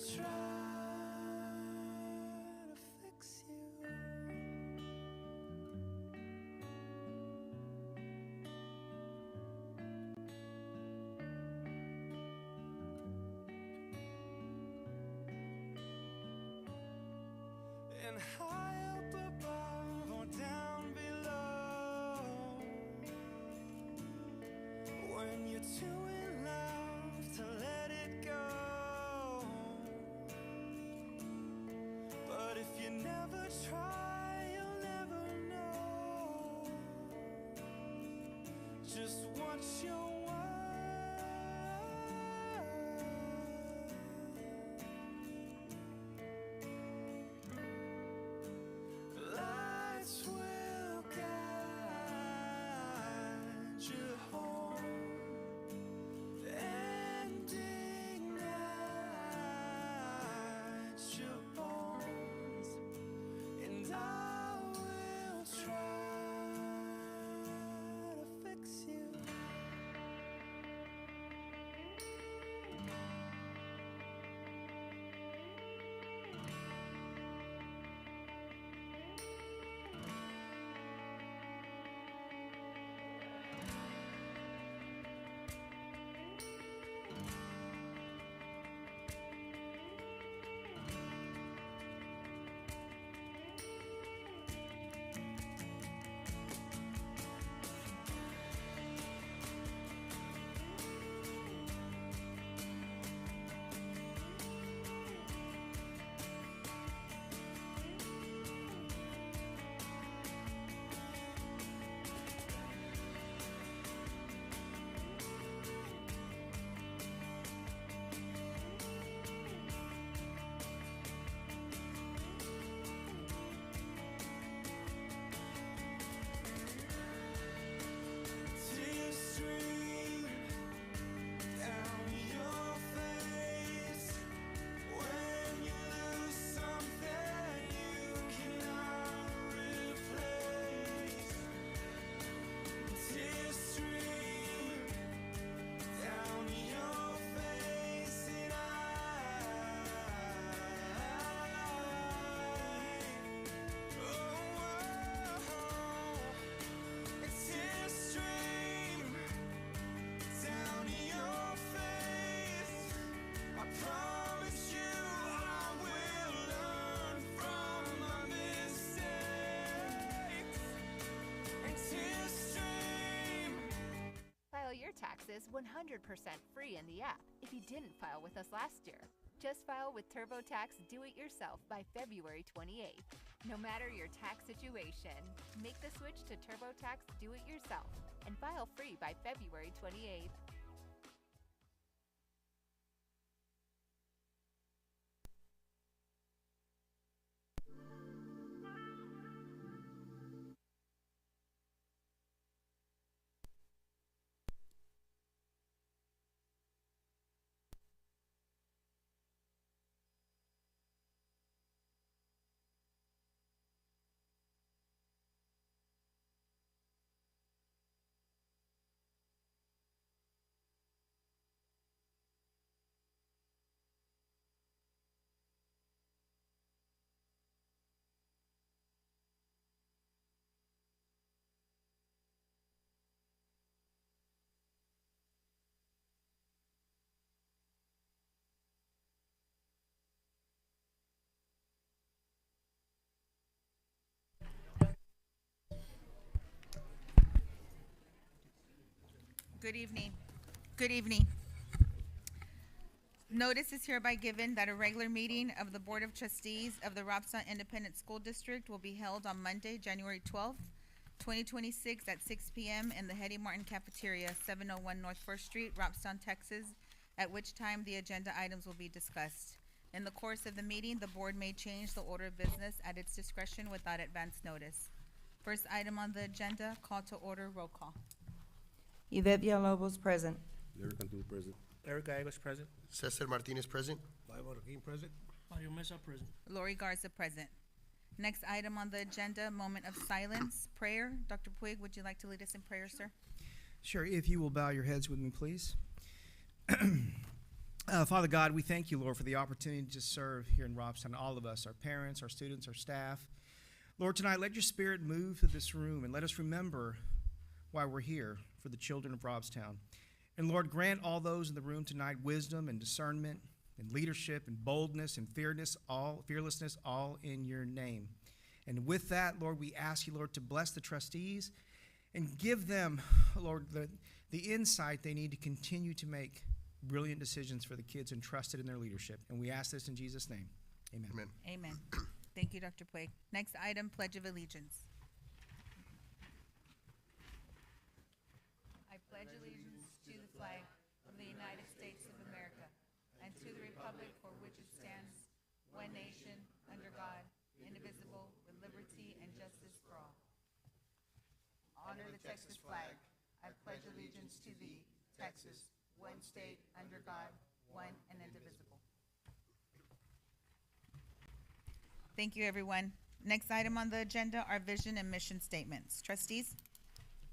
And high up above or down below, when you're too in love to let it go. But if you never try, you'll never know just what you're worth. Lights will guide you home and ignite your bones, and I will try to fix you. Tears stream down your face when you lose something you cannot replace. Tears stream down your face, and tears stream down your face. I promise you I will learn from my mistakes. And tears stream. File your taxes 100% free in the app if you didn't file with us last year. Just file with TurboTax Do It Yourself by February 28th. No matter your tax situation, make the switch to TurboTax Do It Yourself and file free by February 28th. Good evening. Good evening. Notice is hereby given that a regular meeting of the Board of Trustees of the Robstown Independent School District will be held on Monday, January 12th, 2026 at 6 p.m. in the Hetty Martin Cafeteria, 701 North First Street, Robstown, Texas, at which time the agenda items will be discussed. In the course of the meeting, the board may change the order of business at its discretion without advance notice. First item on the agenda, call to order, roll call. Yvette Villalobos present. Larry Cantu present. Eric Gallegos present. Cesar Martinez present. Mario Marroquin present. Mario Mesa present. Lori Garza present. Next item on the agenda, moment of silence, prayer. Dr. Puig, would you like to lead us in prayer, sir? Sure, if you will bow your heads with me, please. Father God, we thank you, Lord, for the opportunity to serve here in Robstown, all of us, our parents, our students, our staff. Lord, tonight, let your spirit move through this room and let us remember why we're here for the children of Robstown. And Lord, grant all those in the room tonight wisdom and discernment and leadership and boldness and fearlessness, all in your name. And with that, Lord, we ask you, Lord, to bless the trustees and give them, Lord, the insight they need to continue to make brilliant decisions for the kids entrusted in their leadership. And we ask this in Jesus' name. Amen. Amen. Amen. Thank you, Dr. Puig. Next item, Pledge of Allegiance. I pledge allegiance to the flag of the United States of America and to the republic for which it stands, one nation, under God, indivisible, with liberty and justice for all. Honor the Texas flag. I pledge allegiance to thee, Texas, one state, under God, one and indivisible. Thank you, everyone. Next item on the agenda are vision and mission statements. Trustees?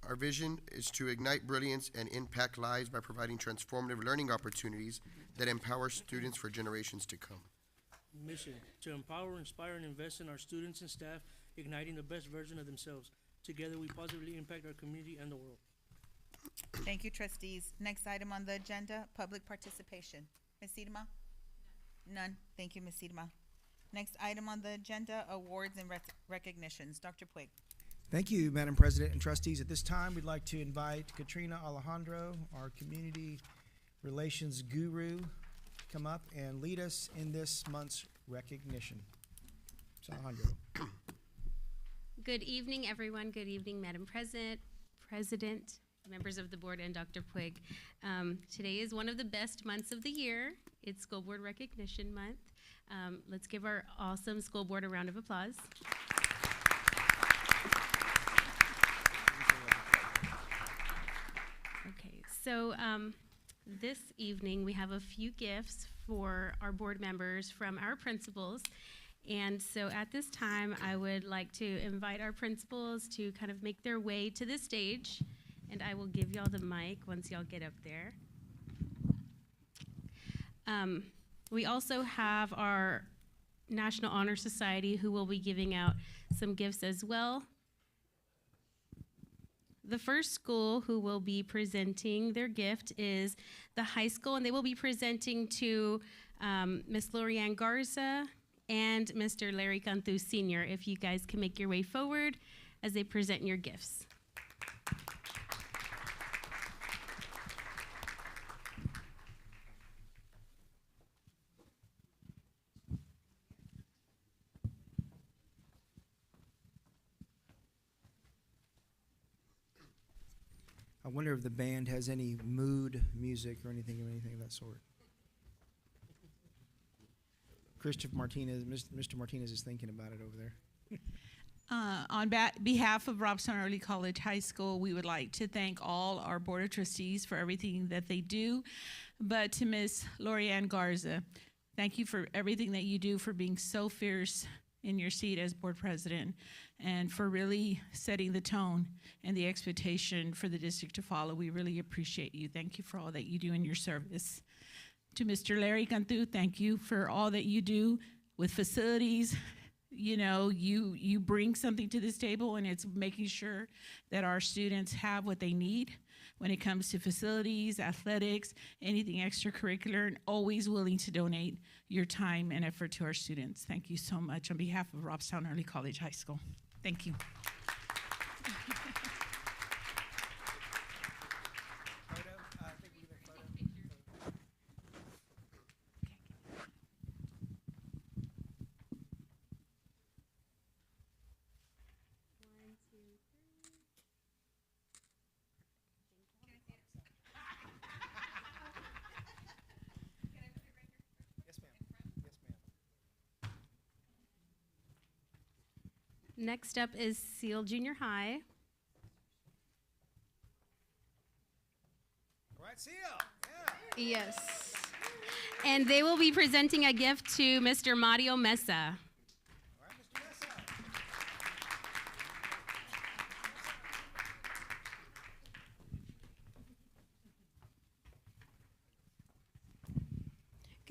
Our vision is to ignite brilliance and impact lives by providing transformative learning opportunities that empower students for generations to come. Mission, to empower, inspire, and invest in our students and staff, igniting the best version of themselves. Together, we positively impact our community and the world. Thank you, trustees. Next item on the agenda, public participation. Ms. Siedema? None. Thank you, Ms. Siedema. Next item on the agenda, awards and recognitions. Dr. Puig. Thank you, Madam President and trustees. At this time, we'd like to invite Katrina Alejandro, our community relations guru, to come up and lead us in this month's recognition. Ms. Alejandro. Good evening, everyone. Good evening, Madam President, members of the board, and Dr. Puig. Today is one of the best months of the year. It's School Board Recognition Month. Let's give our awesome school board a round of applause. Okay, so this evening we have a few gifts for our board members from our principals. And so at this time, I would like to invite our principals to kind of make their way to the stage, and I will give y'all the mic once y'all get up there. We also have our National Honor Society who will be giving out some gifts as well. The first school who will be presenting their gift is the high school, and they will be presenting to Miss Lorianne Garza and Mr. Larry Cantu Sr. If you guys can make your way forward as they present your gifts. I wonder if the band has any mood music or anything of that sort. Mr. Martinez is thinking about it over there. On behalf of Robstown Early College High School, we would like to thank all our Board of Trustees for everything that they do. But to Ms. Lorianne Garza, thank you for everything that you do, for being so fierce in your seat as board president, and for really setting the tone and the expectation for the district to follow. We really appreciate you. Thank you for all that you do in your service. To Mr. Larry Cantu, thank you for all that you do with facilities. You know, you bring something to this table, and it's making sure that our students have what they need when it comes to facilities, athletics, anything extracurricular, and always willing to donate your time and effort to our students. Thank you so much on behalf of Robstown Early College High School. Thank you. Next up is Seal Junior High. All right, Seal. Yes. And they will be presenting a gift to Mr. Mario Mesa.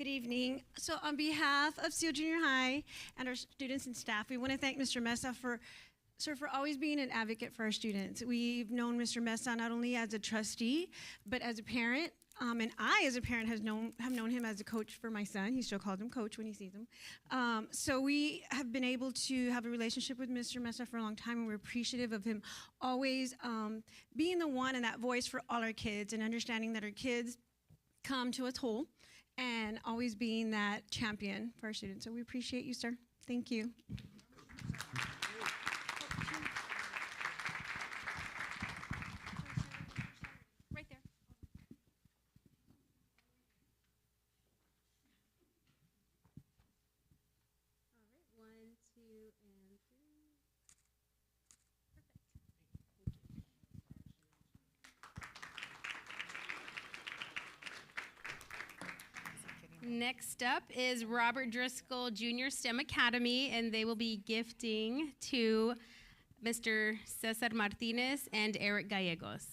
Good evening. So on behalf of Seal Junior High and our students and staff, we want to thank Mr. Mesa for always being an advocate for our students. We've known Mr. Mesa not only as a trustee, but as a parent. And I, as a parent, have known him as a coach for my son. He still calls him coach when he sees him. So we have been able to have a relationship with Mr. Mesa for a long time, and we're appreciative of him always being the one and that voice for all our kids, and understanding that our kids come to us whole, and always being that champion for our students. So we appreciate you, sir. Thank you. Right there. All right, 1, 2, and 3. Next up is Robert Driscoll Junior STEM Academy, and they will be gifting to Mr. Cesar Martinez and Eric Gallegos.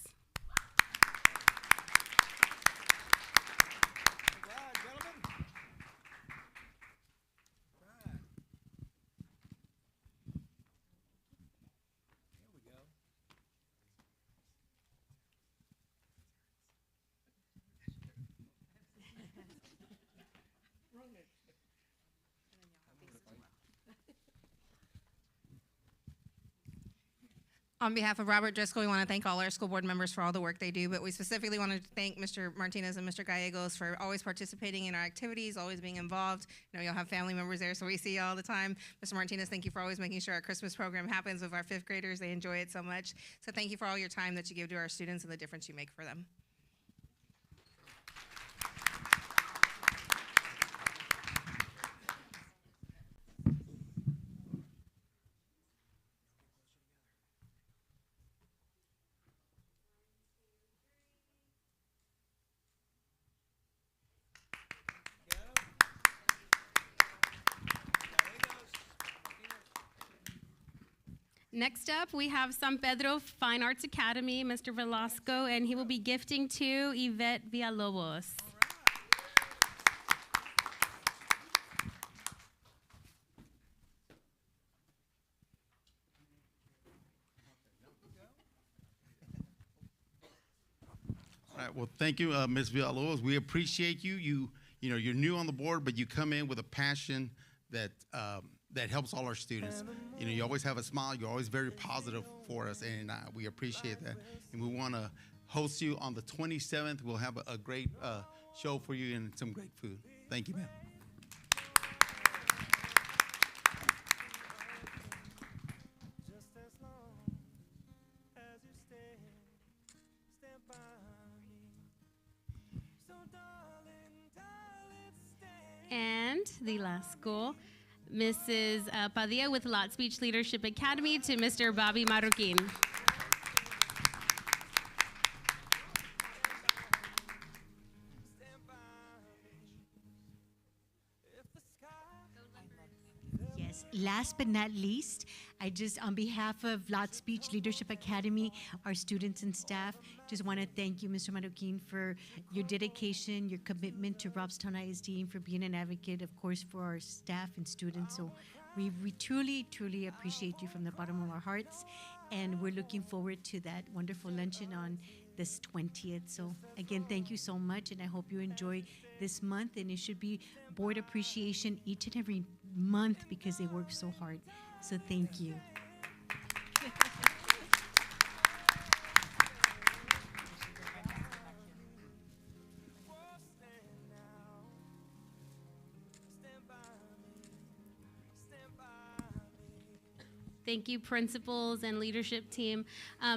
On behalf of Robert Driscoll, we want to thank all our school board members for all the work they do, but we specifically want to thank Mr. Martinez and Mr. Gallegos for always participating in our activities, always being involved. You know, you'll have family members there, so we see you all the time. Mr. Martinez, thank you for always making sure our Christmas program happens with our 5th graders. They enjoy it so much. So thank you for all your time that you give to our students and the difference you make for them. Next up, we have San Pedro Fine Arts Academy, Mr. Velasco, and he will be gifting to Yvette Villalobos. All right, well, thank you, Ms. Villalobos. We appreciate you. You know, you're new on the board, but you come in with a passion that that helps all our students. You know, you always have a smile. You're always very positive for us, and we appreciate that. And we want to host you on the 27th. We'll have a great show for you and some great food. Thank you, ma'am. Just as long as you stand by me. So darling, stand. And the last school, Mrs. Padilla with Lot Speech Leadership Academy to Mr. Bobby Marroquin. Yes, last but not least, I just, on behalf of Lot Speech Leadership Academy, our students and staff, just want to thank you, Mr. Marroquin, for your dedication, your commitment to Robstown ISD, and for being an advocate, of course, for our staff and students. So we truly, truly appreciate you from the bottom of our hearts, and we're looking forward to that wonderful luncheon on this 20th. So again, thank you so much, and I hope you enjoy this month, and it should be board appreciation each and every month because they work so hard. So thank you. Thank you, principals and leadership team.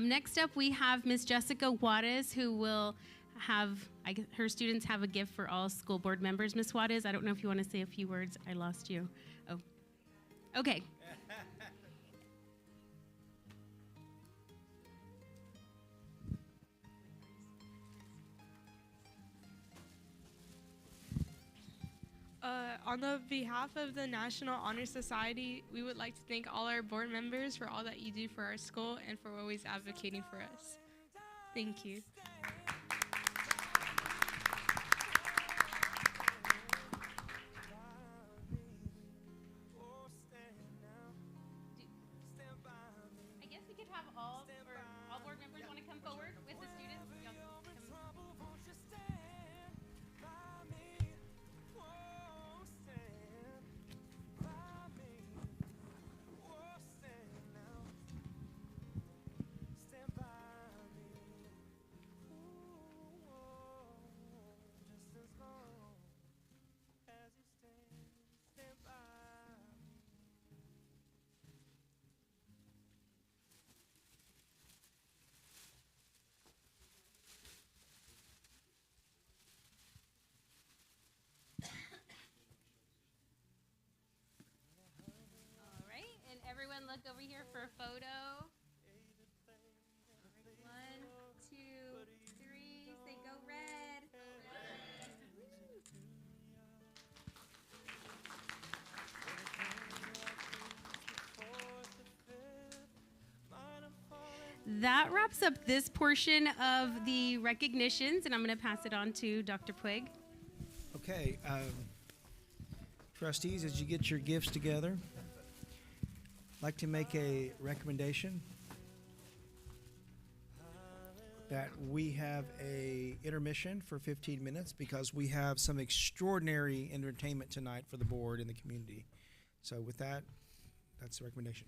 Next up, we have Ms. Jessica Juarez, who will have, her students have a gift for all school board members. Ms. Juarez, I don't know if you want to say a few words. I lost you. Oh, okay. On the behalf of the National Honor Society, we would like to thank all our board members for all that you do for our school and for always advocating for us. Thank you. together for a photo. 1, 2, 3. Say go red. That wraps up this portion of the recognitions, and I'm going to pass it on to Dr. Puig. Okay, trustees, as you get your gifts together, I'd like to make a recommendation that we have a intermission for 15 minutes because we have some extraordinary entertainment tonight for the board and the community. So with that, that's the recommendation.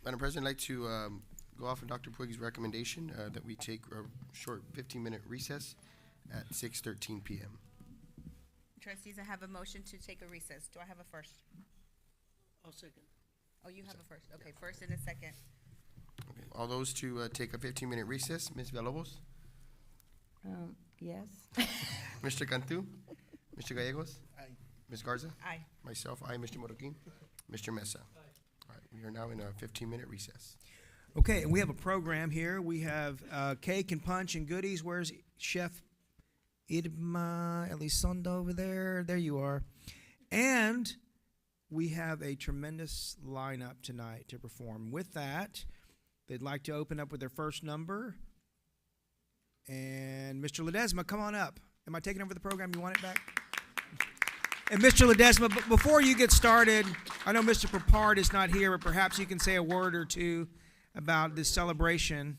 Madam President, I'd like to go off of Dr. Puig's recommendation that we take a short 15-minute recess at 6:13 p.m. Trustees, I have a motion to take a recess. Do I have a first? I'll second. Oh, you have a first. Okay, first and a second. Okay. All those to take a 15-minute recess, Ms. Villalobos, Yes. Mr. Cantu, Mr. Gallegos, Aye. Ms. Garza, Aye. myself, aye, Mr. Moroquin, Mr. Mesa. All right, we are now in a 15-minute recess. Okay, and we have a program here. We have cake and punch and goodies. Where's Chef Irma Elizondo over there? There you are. And we have a tremendous lineup tonight to perform. With that, they'd like to open up with their first number. And Mr. Ledesma, come on up. Am I taking over the program? You want it back? And Mr. Ledesma, before you get started, I know Mr. Papard is not here, but perhaps you can say a word or two about this celebration.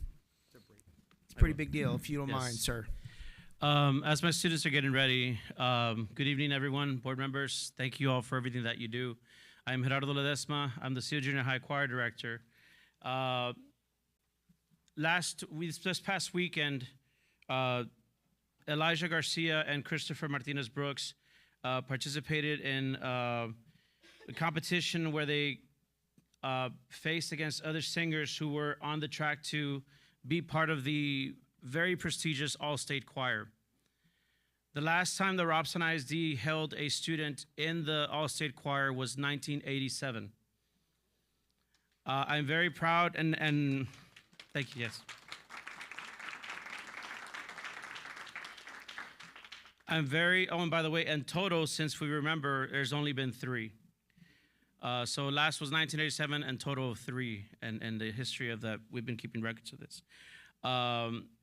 It's a pretty big deal, if you don't mind, sir. As my students are getting ready, good evening, everyone, board members. Thank you all for everything that you do. I'm Gerardo Ledesma. I'm the Seal Junior High Choir Director. This past weekend, Elijah Garcia and Christopher Martinez Brooks participated in a competition where they faced against other singers who were on the track to be part of the very prestigious All-State Choir. The last time the Robson ISD held a student in the All-State Choir was 1987. I'm very proud and thank you, yes. I'm very, oh, and by the way, in total, since we remember, there's only been 3. So last was 1987 and total of 3 and the history of that. We've been keeping records of this.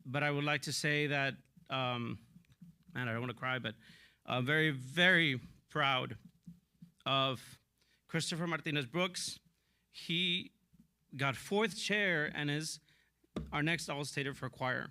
But I would like to say that, man, I don't want to cry, but I'm very, very proud of Christopher Martinez Brooks. He got 4th chair and is our next All-Stater for choir.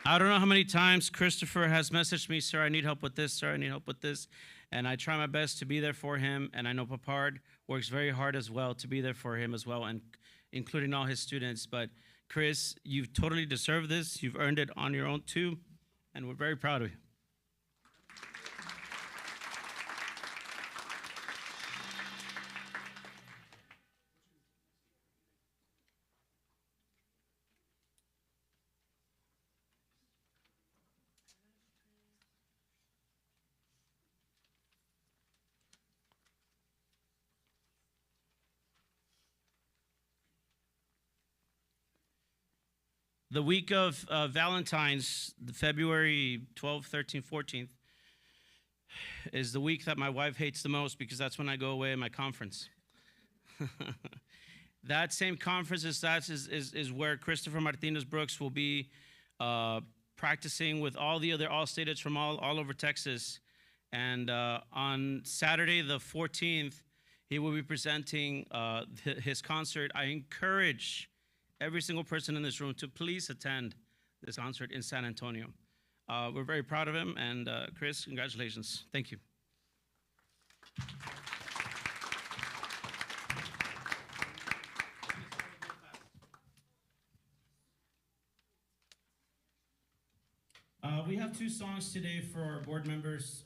I don't know how many times Christopher has messaged me, sir, I need help with this, sir, I need help with this. And I try my best to be there for him. And I know Papard works very hard as well to be there for him as well, and including all his students. But Chris, you've totally deserved this. You've earned it on your own too. And we're very proud of you. The week of Valentine's, February 12th, 13th, 14th, is the week that my wife hates the most because that's when I go away on my conference. That same conference is where Christopher Martinez Brooks will be practicing with all the other All-Staters from all over Texas. And on Saturday the 14th, he will be presenting his concert. I encourage every single person in this room to please attend this concert in San Antonio. We're very proud of him, and Chris, congratulations. Thank you. We have 2 songs today for our board members.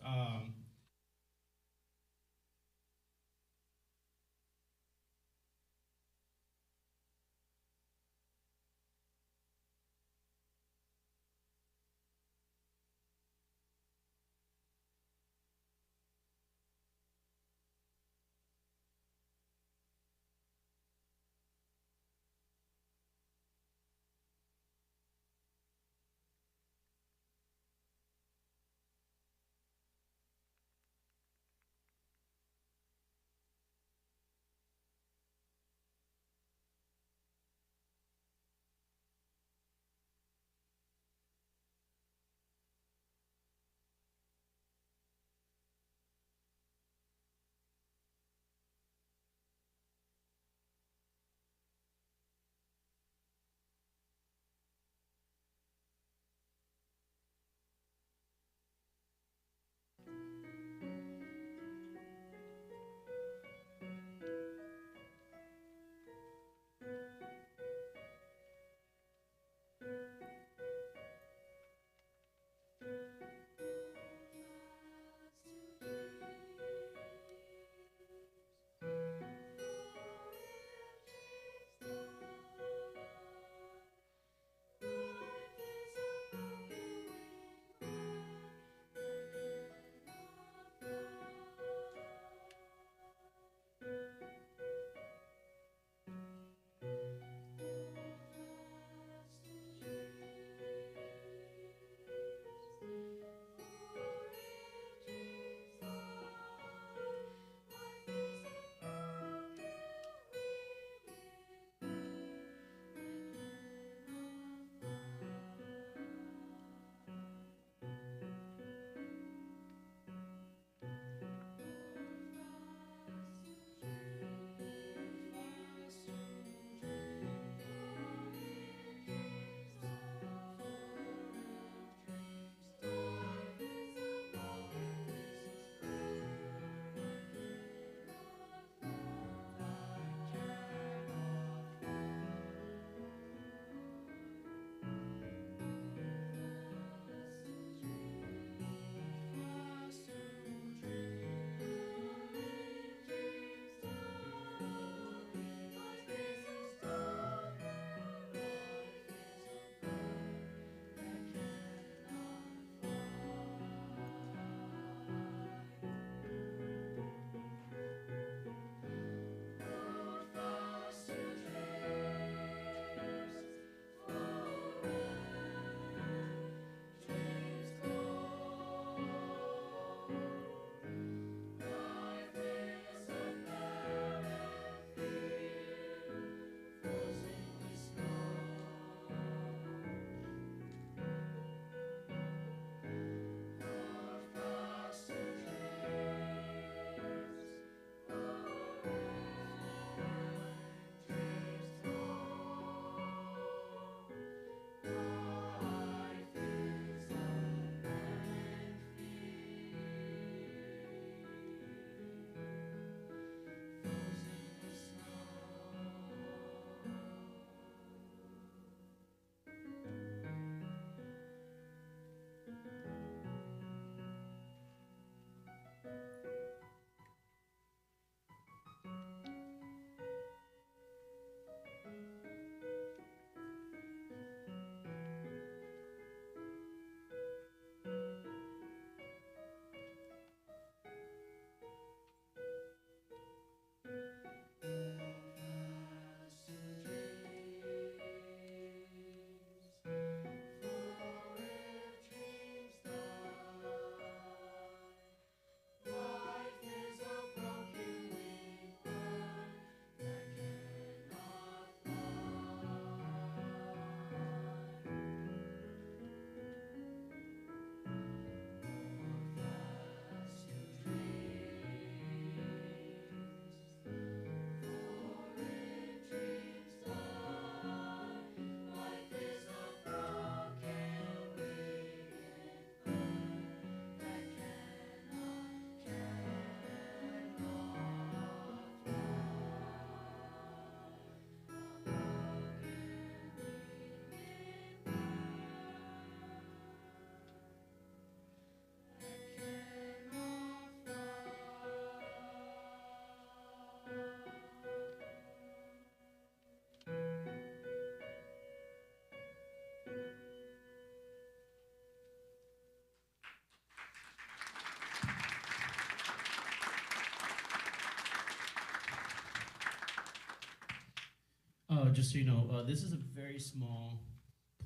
just so you know, this is a very small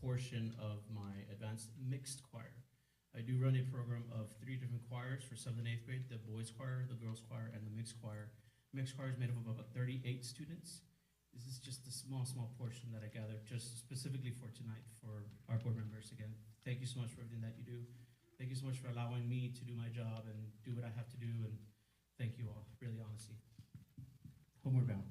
portion of my advanced mixed choir. I do run a program of 3 different choirs for 7th and 8th grade, the boys choir, the girls choir, and the mixed choir. Mixed choir is made up of about 38 students. This is just a small portion that I gathered just specifically for tonight for our board members. Again, thank you so much for everything that you do. Thank you so much for allowing me to do my job and do what I have to do, and thank you all, really honestly. Homeward bound.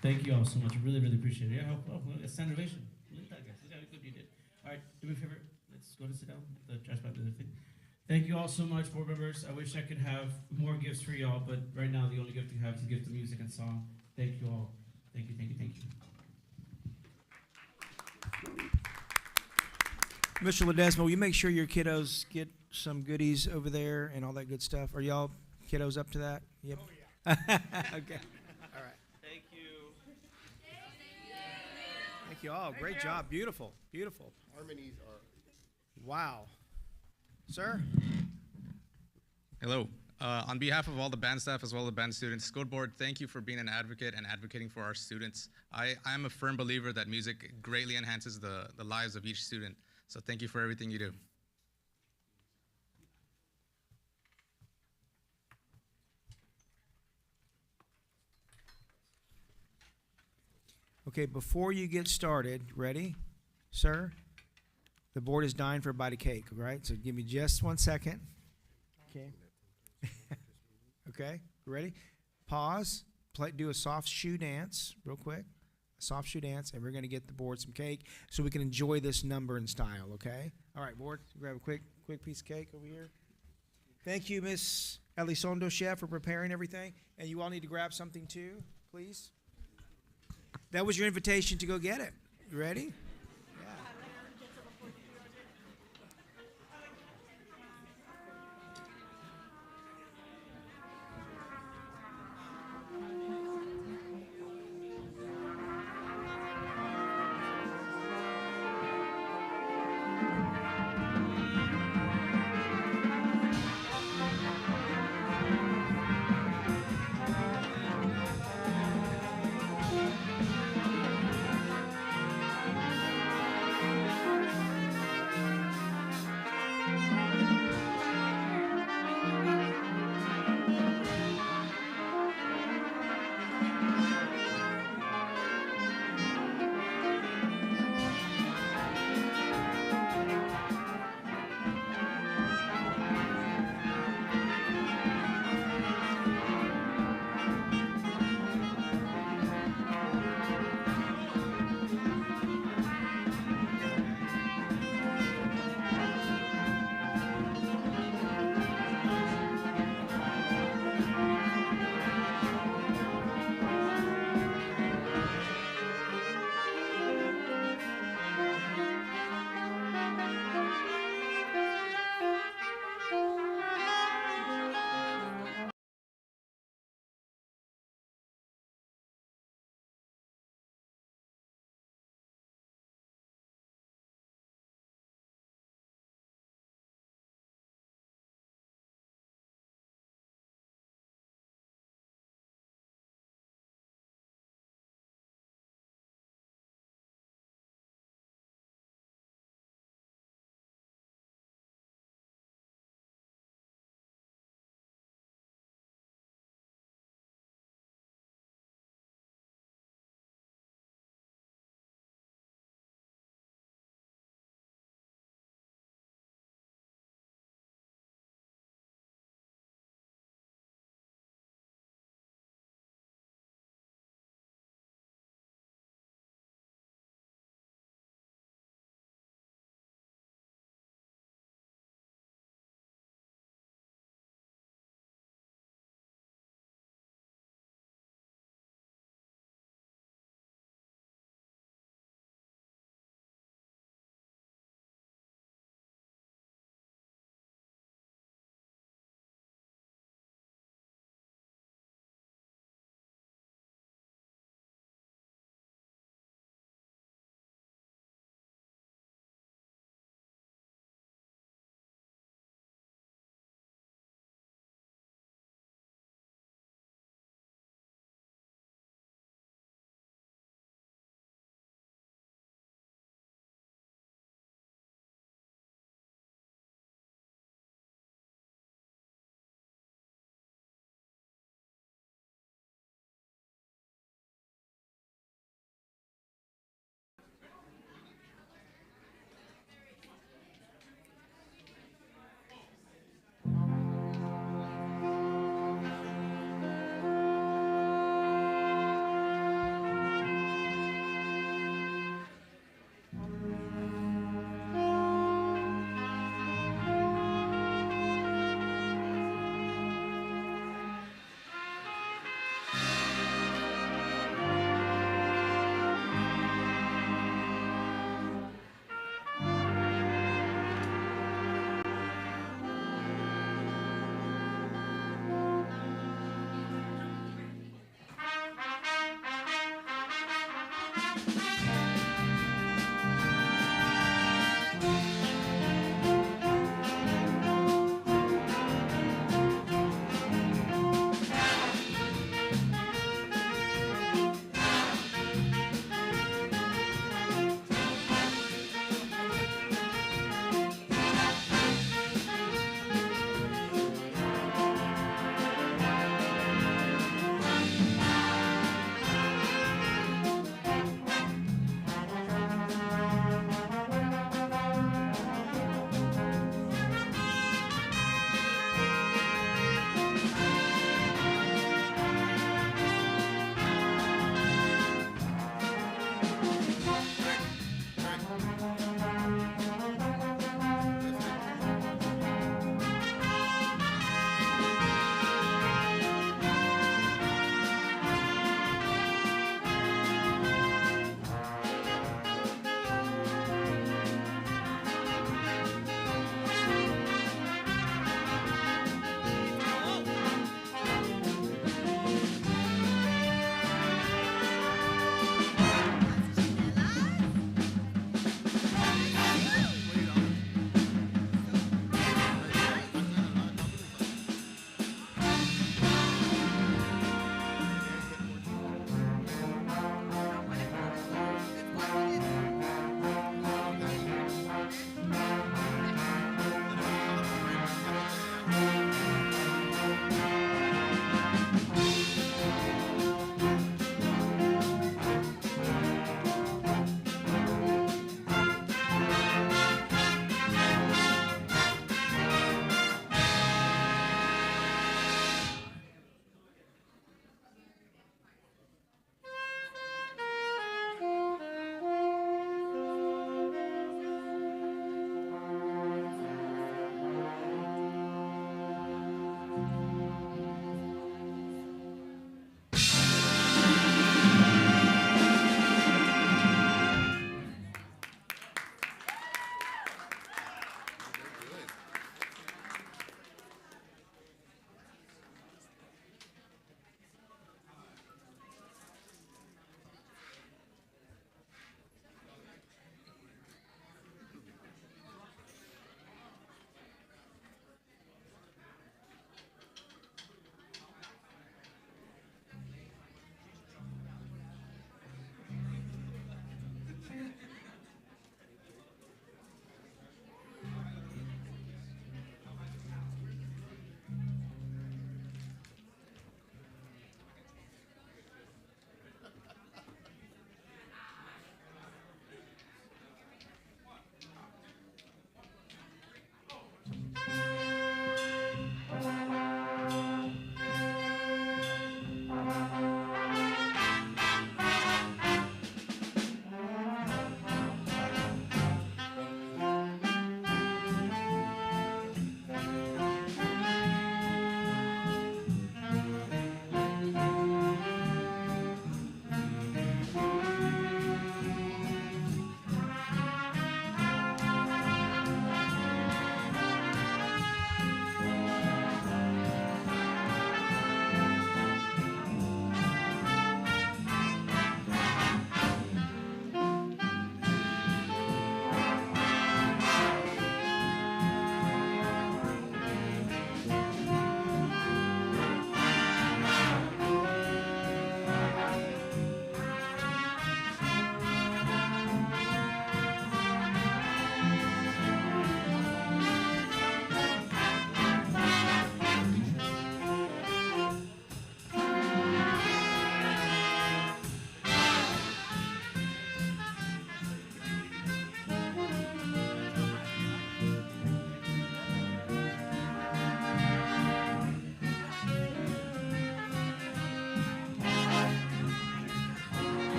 Thank you all so much. Really appreciate it. Yeah, a standing ovation. Look at that, guys. Look how good you did. All right, do me a favor. Let's go to sit down. The trash bag, the thing. Thank you all so much, board members. I wish I could have more gifts for y'all, but right now the only gift we have is a gift of music and song. Thank you all. Thank you. Mr. Ledesma, will you make sure your kiddos get some goodies over there and all that good stuff? Are y'all kiddos up to that? Yep. Oh, yeah. Okay. All right. Thank you. Thank you all. Great job. Beautiful. Harmonies are. Wow. Sir? Hello. On behalf of all the band staff as well as the band students, School Board, thank you for being an advocate and advocating for our students. I am a firm believer that music greatly enhances the lives of each student. So thank you for everything you do. Okay, before you get started, ready, sir? The board is dying for a bite of cake, all right? So give me just 1 second. Okay. Okay, ready? Pause, do a soft shoe dance real quick. A soft shoe dance, and we're going to get the board some cake so we can enjoy this number and style, okay? All right, board, grab a quick piece of cake over here. Thank you, Miss Elizondo, Chef, for preparing everything. And you all need to grab something too, please. That was your invitation to go get it. You ready? Yeah.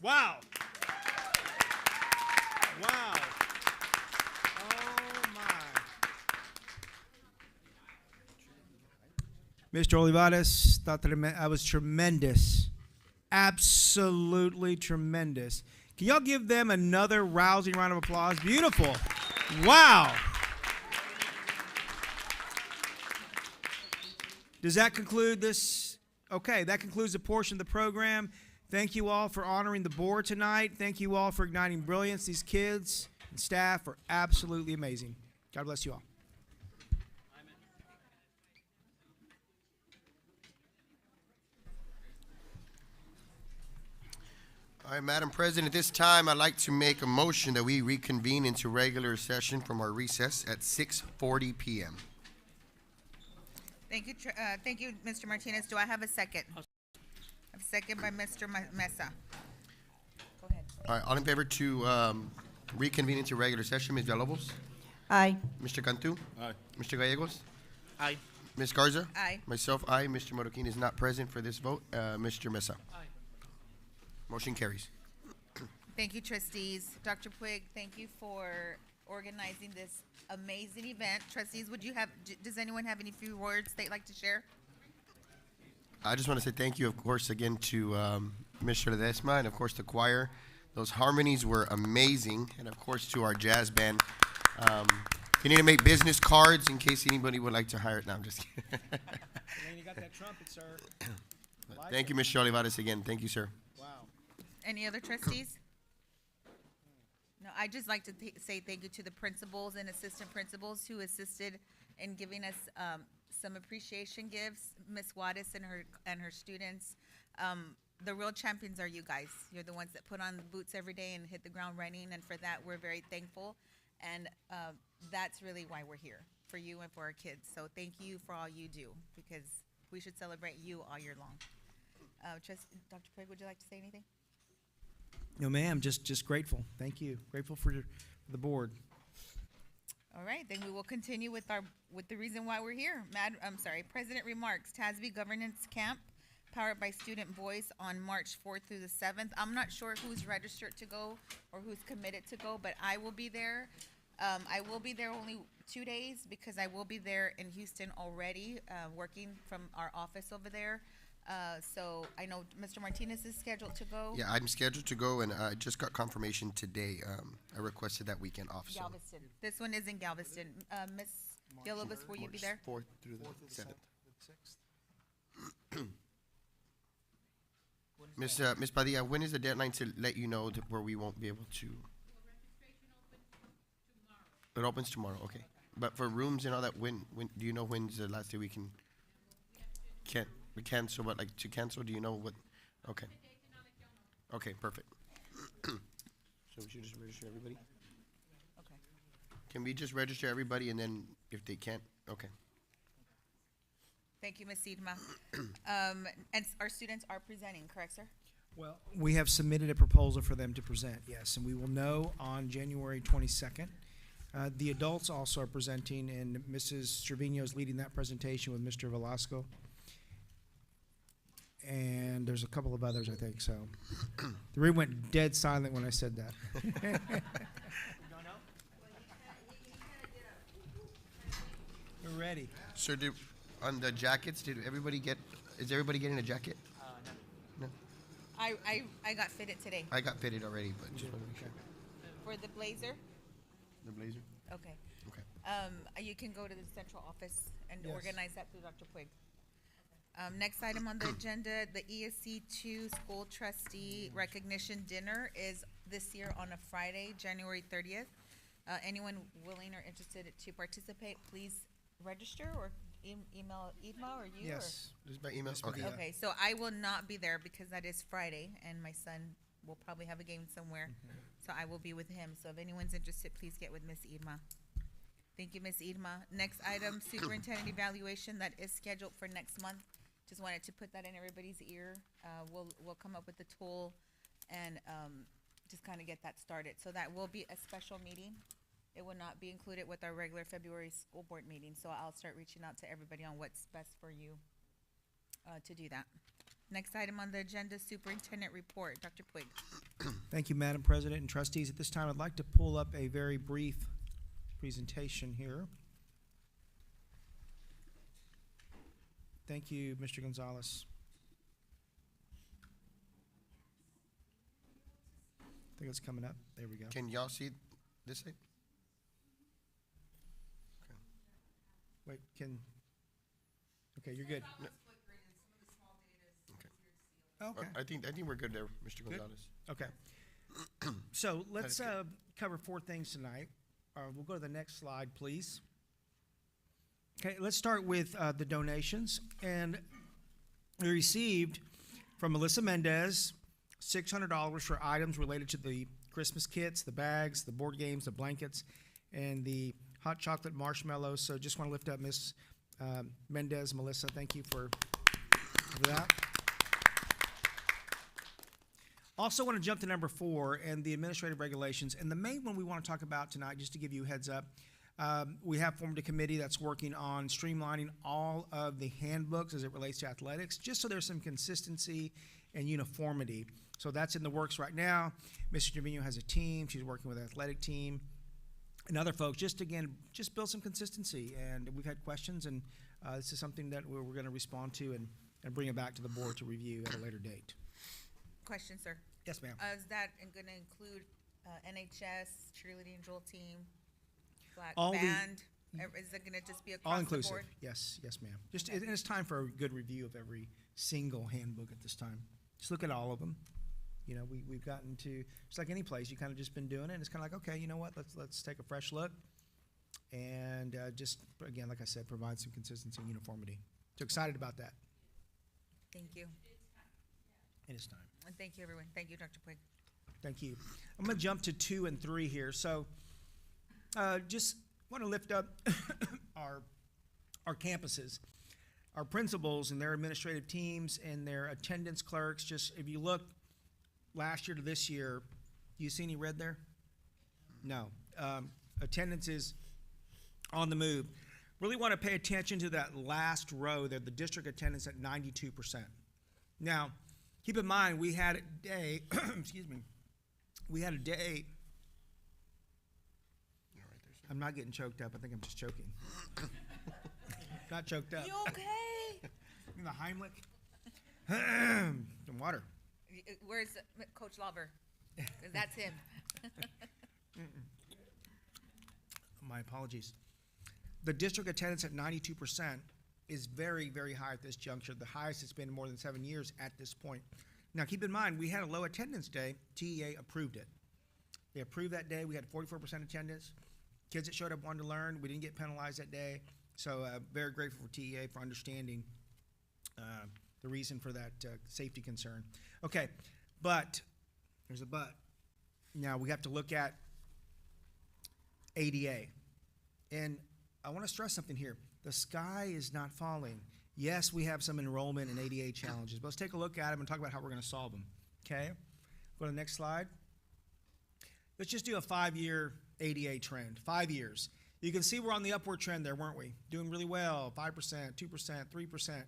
Wow. Wow. Oh, my. Mr. Olivares, thought that was tremendous. Absolutely tremendous. Can y'all give them another rousing round of applause? Beautiful. Wow. Does that conclude this? Okay, that concludes the portion of the program. Thank you all for honoring the board tonight. Thank you all for igniting brilliance. These kids and staff are absolutely amazing. God bless you all. All right, Madam President, at this time, I'd like to make a motion that we reconvene into regular session from our recess at 6:40 p.m. Thank you, Mr. Martinez. Do I have a second? A second by Mr. Mesa. Go ahead. All right, all in favor to reconvene into regular session, Ms. Villalobos? Aye. Mr. Cantu? Aye. Mr. Gallegos? Aye. Ms. Garza? Aye. Myself, aye. Mr. Marroquin is not present for this vote. Mr. Mesa? Aye. Motion carries. Thank you, trustees. Dr. Puig, thank you for organizing this amazing event. Trustees, does anyone have any few words they'd like to share? I just want to say thank you, of course, again to Mr. Ledesma and, of course, the choir. Those harmonies were amazing. And, of course, to our jazz band. You need to make business cards in case anybody would like to hire it. No, I'm just kidding. You got that trumpet, sir. Thank you, Mr. Olivares, again. Thank you, sir. Wow. Any other trustees? No, I'd just like to say thank you to the principals and assistant principals who assisted in giving us some appreciation gifts. Ms. Juarez and her students. The real champions are you guys. You're the ones that put on the boots every day and hit the ground running, and for that we're very thankful. And that's really why we're here, for you and for our kids. So thank you for all you do, because we should celebrate you all year long. Dr. Puig, would you like to say anything? No, ma'am. Just grateful. Thank you. Grateful for the board. All right, then we will continue with the reason why we're here. President remarks. TASB Governance Camp, powered by Student Voice, on March 4th through the 7th. I'm not sure who's registered to go or who's committed to go, but I will be there. I will be there only 2 days because I will be there in Houston already, working from our office over there. So I know Mr. Martinez is scheduled to go. Yeah, I'm scheduled to go, and I just got confirmation today. I requested that weekend off. So. Galveston. This one is in Galveston. Ms. Villalobos, will you be there? 4th through the 7th. Ms. Padilla, when is the deadline to let you know where we won't be able to? It opens tomorrow, okay. But for rooms and all that, when do you know when's the last day we can? We cancel, but like to cancel, do you know what? Okay. Okay, perfect. So we should just register everybody? Okay. Can we just register everybody, and then if they can't, okay. Thank you, Ms. Siedma. And our students are presenting, correct, sir? Well, we have submitted a proposal for them to present, yes, and we will know on January 22nd. The adults also are presenting, and Mrs. Trevino is leading that presentation with Mr. Velasco. And there's a couple of others, I think, so. The room went dead silent when I said that. We're ready. So on the jackets, is everybody getting a jacket? No. I got fitted today. I got fitted already, but just want to make sure. For the blazer? The blazer? Okay. Okay. You can go to the central office and Yes. organize that through Dr. Puig. Next item on the agenda, the ESC two school trustee recognition dinner is this year on a Friday, January 30th. Anyone willing or interested to participate, please register or email Edma or you? Yes, just by email. Yes, Okay. Okay, so I will not be there because that is Friday, and my son will probably have a game somewhere. So I will be with him. So if anyone's interested, please get with Miss Edma. Thank you, Miss Edma. Next item, superintendent evaluation that is scheduled for next month. Just wanted to put that in everybody's ear. We'll come up with a tool and just kind of get that started. So that will be a special meeting. It will not be included with our regular February school board meeting. So I'll start reaching out to everybody on what's best for you to do that. Next item on the agenda, superintendent report. Dr. Puig. Thank you, Madam President and trustees. At this time, I'd like to pull up a very brief presentation here. Thank you, Mr. Gonzalez. I think it's coming up. There we go. Can y'all see this side? Wait, okay, you're good. Okay. I think we're good there, Mr. Gonzalez. Okay. So let's cover 4 things tonight. We'll go to the next slide, please. Okay, let's start with the donations. And we received from Melissa Mendez $600 for items related to the Christmas kits, the bags, the board games, the blankets, and the hot chocolate marshmallows. So just want to lift up Miss Mendez, Melissa. Thank you for that. Also want to jump to number 4 and the administrative regulations. And the main one we want to talk about tonight, just to give you a heads up, we have formed a committee that's working on streamlining all of the handbooks as it relates to athletics, just so there's some consistency and uniformity. So that's in the works right now. Mr. Trevino has a team. She's working with the athletic team and other folks, just build some consistency. And we've had questions, and this is something that we're going to respond to and bring it back to the board to review at a later date. Question, sir. Yes, ma'am. Is that going to include NHS, cheerleading, drill team, black All the- band? Is it going to just be across All the inclusive. board? Yes, ma'am. Okay. And it's time for a good review of every single handbook at this time. Just look at all of them. You know, we've gotten to, it's like any place, you kind of just been doing it, and it's kind of like, okay, you know what, let's take a fresh look, and just, again, like I said, provide some consistency and uniformity. So excited about that. Thank you. It is time. And thank you, everyone. Thank you, Dr. Puig. Thank you. I'm going to jump to 2 and 3 here. So just want to lift up our campuses, our principals and their administrative teams and their attendance clerks. Just if you look last year to this year, do you see any red there? No. Attendance is on the move. Really want to pay attention to that last row there, the district attendance at 92%. Now, keep in mind, we had a day, we had a day. I'm not getting choked up. I think I'm just choking. Not choked up. You okay? In the Heimlich. Some water. Where's Coach Lauber? 'Cause that's him. My apologies. The district attendance at 92% is very, very high at this juncture, the highest it's been in more than 7 years at this point. Now, keep in mind, we had a low attendance day. TEA approved it. They approved that day. We had 44% attendance. Kids that showed up wanted to learn. We didn't get penalized that day. So very grateful for TEA for understanding the reason for that safety concern. Okay, but there's a but. Now, we have to look at ADA. And I want to stress something here. The sky is not falling. Yes, we have some enrollment and ADA challenges, but let's take a look at them and talk about how we're going to solve them. Okay? Go to the next slide. Let's just do a 5-year ADA trend. 5 years. You can see we're on the upward trend there, weren't we? Doing really well. 5%, 2%, 3%.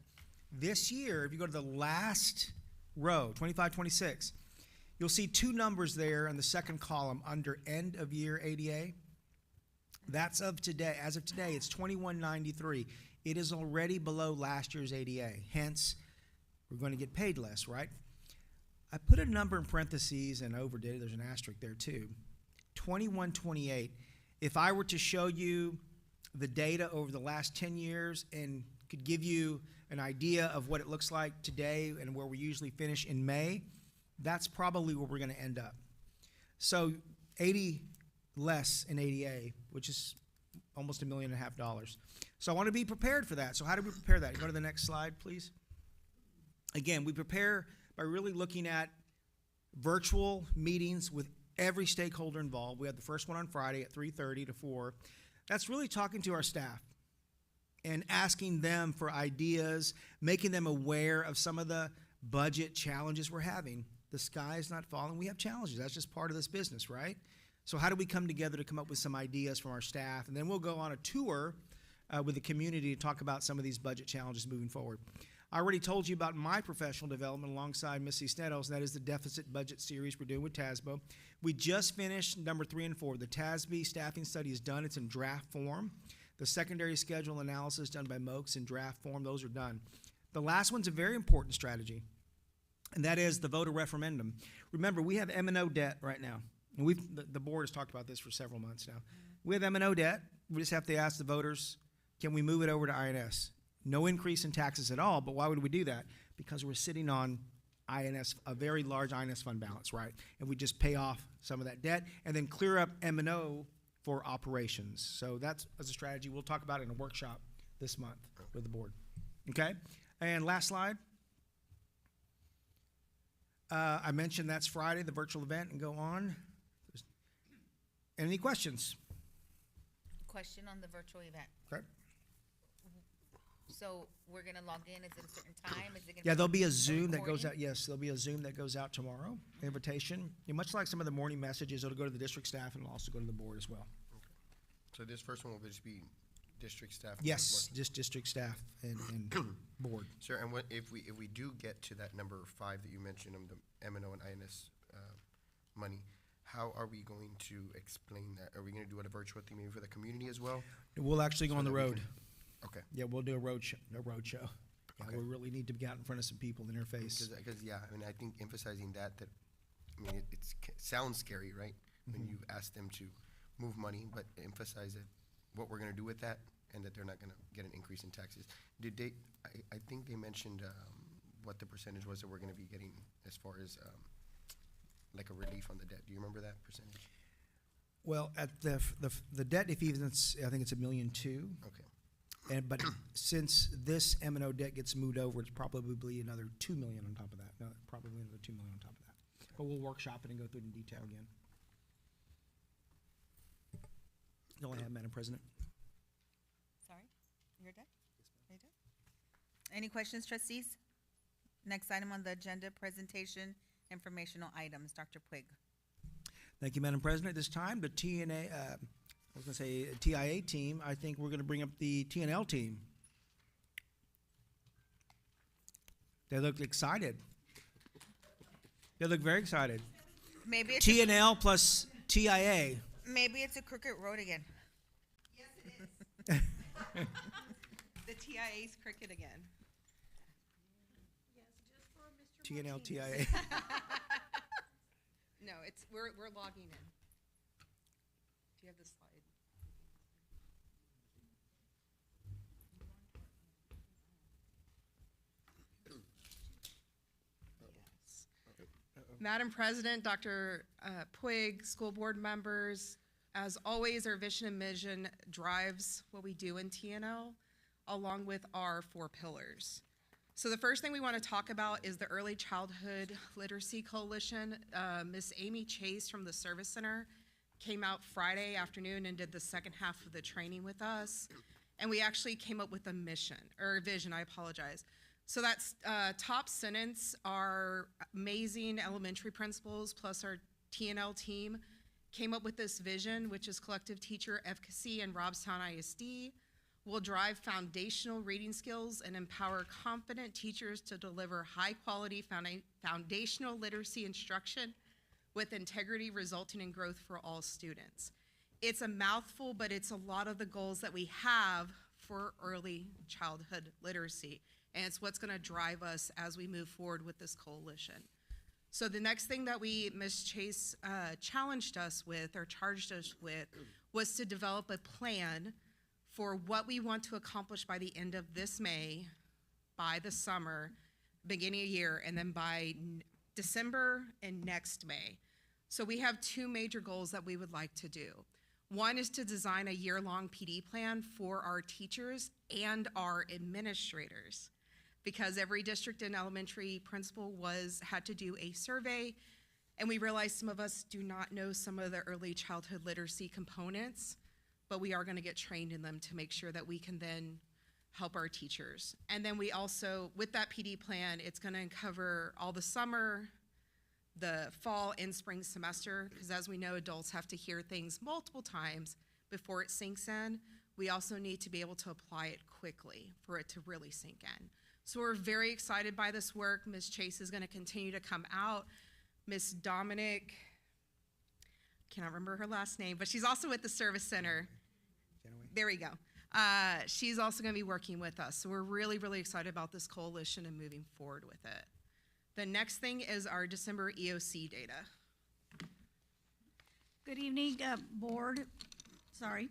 This year, if you go to the last row, 25, 26, you'll see 2 numbers there in the second column under end of year ADA. That's of today. As of today, it's 2193. It is already below last year's ADA. Hence, we're going to get paid less, right? I put a number in parentheses and overdid it. There's an asterisk there too. 2128. If I were to show you the data over the last 10 years and could give you an idea of what it looks like today and where we usually finish in May, that's probably where we're going to end up. So 80 less in ADA, which is almost $1.5 million. So I want to be prepared for that. So how do we prepare that? Go to the next slide, please. Again, we prepare by really looking at virtual meetings with every stakeholder involved. We had the first one on Friday at 3:30 to 4. That's really talking to our staff and asking them for ideas, making them aware of some of the budget challenges we're having. The sky is not falling. We have challenges. That's just part of this business, right? So how do we come together to come up with some ideas from our staff? And then we'll go on a tour with the community to talk about some of these budget challenges moving forward. I already told you about my professional development alongside Missy Snedos, and that is the deficit budget series we're doing with TASBO. We just finished number 3 and 4. The TASB staffing study is done. It's in draft form. The secondary schedule analysis done by MOACS in draft form. Those are done. The last one's a very important strategy, and that is the voter referendum. Remember, we have M&O debt right now, and the board has talked about this for several months now. We have M&O debt. We just have to ask the voters, can we move it over to INS? No increase in taxes at all, but why would we do that? Because we're sitting on INS, a very large INS fund balance, right? And we just pay off some of that debt and then clear up M&O for operations. So that's a strategy. We'll talk about it in a workshop this month with the board. Okay? And last slide. I mentioned that's Friday, the virtual event, and go on. Any questions? Question on the virtual event. Okay. So we're gonna log in, is it a certain time? Is it gonna Yeah, there'll be a Zoom that recording? goes out. Yes, there'll be a Zoom that goes out tomorrow. Invitation. Yeah, much like some of the morning messages, it'll go to the district staff and it'll also go to the board as well. So this first one will just be district staff? Yes, just district staff and board. Sir, and what, if we do get to that number 5 that you mentioned, the M&O and INS money, how are we going to explain that? Are we going to do it a virtual thing maybe for the community as well? We'll actually go So on the that we road. can- Okay. Yeah, we'll do a road show. Yeah, Okay. we really need to get out in front of some people in their face. Because yeah, I mean, I think emphasizing that I mean, it sounds scary, right? When you ask them to move money, but emphasize it, what we're going to do with that, and that they're not going to get an increase in taxes. Did they? I think they mentioned what the percentage was that we're going to be getting as far as like a relief on the debt. Do you remember that percentage? Well, at the debt, if even it's, I think it's $1.2 million. Okay. But since this M&O debt gets moved over, it's probably another $2 million on top of that. No, probably another $2 million on top of that. But we'll workshop it and go through it in detail again. That's all I have, Madam President. Sorry, you're done? Are you done? Any questions, trustees? Next item on the agenda, presentation, informational items. Dr. Puig. Thank you, Madam President. At this time, the TIA team, I think we're going to bring up the TNL team. They look excited. They look very excited. Maybe it's TNL plus TIA. Maybe it's a crooked road again. Yes, it is. The TIA's cricket again. TNL, TIA. No, we're logging in. Do you have the slide? Madam President, Dr. Puig, school board members, as always, our vision and mission drives what we do in TNL, along with our 4 pillars. So the first thing we want to talk about is the Early Childhood Literacy Coalition. Miss Amy Chase from the Service Center came out Friday afternoon and did the second half of the training with us. And we actually came up with a vision, I apologize. So that's top sentence, our amazing elementary principals plus our TNL team came up with this vision, which is collective teacher efficacy in Robstown ISD. Will drive foundational reading skills and empower confident teachers to deliver high-quality foundational literacy instruction with integrity, resulting in growth for all students. It's a mouthful, but it's a lot of the goals that we have for early childhood literacy, and it's what's going to drive us as we move forward with this coalition. So the next thing that Ms. Chase challenged us with, or charged us with, was to develop a plan for what we want to accomplish by the end of this May, by the summer, beginning of year, and then by December and next May. So we have two major goals that we would like to do. One is to design a year-long PD plan for our teachers and our administrators, because every district and elementary principal had to do a survey, and we realized some of us do not know some of the early childhood literacy components, but we are going to get trained in them to make sure that we can then help our teachers. And then we also, with that PD plan, it's going to cover all the summer, the fall and spring semester, because as we know, adults have to hear things multiple times before it sinks in. We also need to be able to apply it quickly for it to really sink in. So we're very excited by this work. Ms. Chase is going to continue to come out. Ms. Dominic, cannot remember her last name, but she's also with the Service Center. There we go. She's also going to be working with us. So we're really, really excited about this coalition and moving forward with it. The next thing is our December EOC data. Good evening, board. Sorry.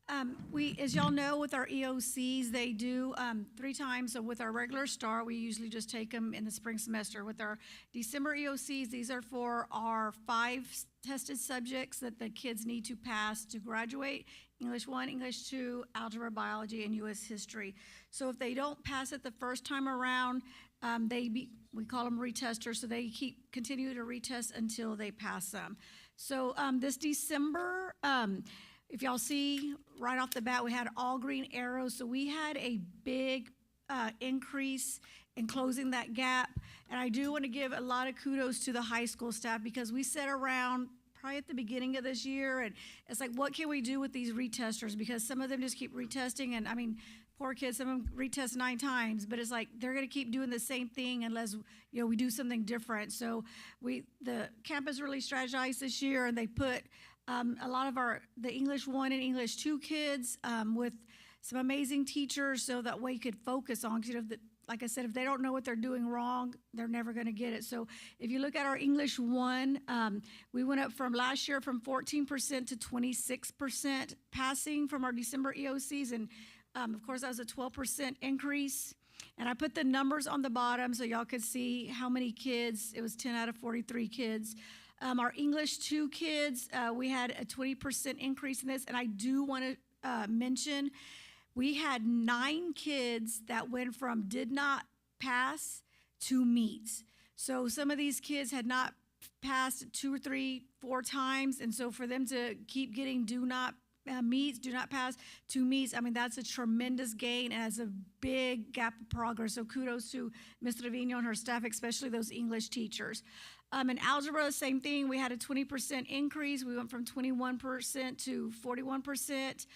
As y'all know, with our EOCs, they do 3 times. So with our regular STAR, we usually just take them in the spring semester. With our December EOCs, these are for our 5 tested subjects that the kids need to pass to graduate: English 1, English 2, Algebra, Biology, and U.S. History. So if they don't pass it the first time around, we call them retesters, so they continue to retest until they pass them. So this December, if y'all see right off the bat, we had all green arrows. So we had a big increase in closing that gap. And I do want to give a lot of kudos to the high school staff, because we sat around probably at the beginning of this year, and it's like, what can we do with these retesters? Because some of them just keep retesting, and I mean, poor kids, some of them retest 9 times, but it's like they're going to keep doing the same thing unless we do something different. So the campus really strategized this year, and they put a lot of the English 1 and English 2 kids with some amazing teachers, so that way you could focus on, because like I said, if they don't know what they're doing wrong, they're never going to get it. So if you look at our English 1, we went up from last year from 14% to 26% passing from our December EOCs, and of course, that was a 12% increase. And I put the numbers on the bottom so y'all could see how many kids. It was 10 out of 43 kids. Our English 2 kids, we had a 20% increase in this. And I do want to mention, we had 9 kids that went from did not pass to meets. So some of these kids had not passed 2 or 3, 4 times. And so for them to keep getting do not pass to meets, I mean, that's a tremendous gain, and has a big gap of progress. So kudos to Ms. Trevino and her staff, especially those English teachers. In algebra, same thing. We had a 20% increase. We went from 21% to 41%.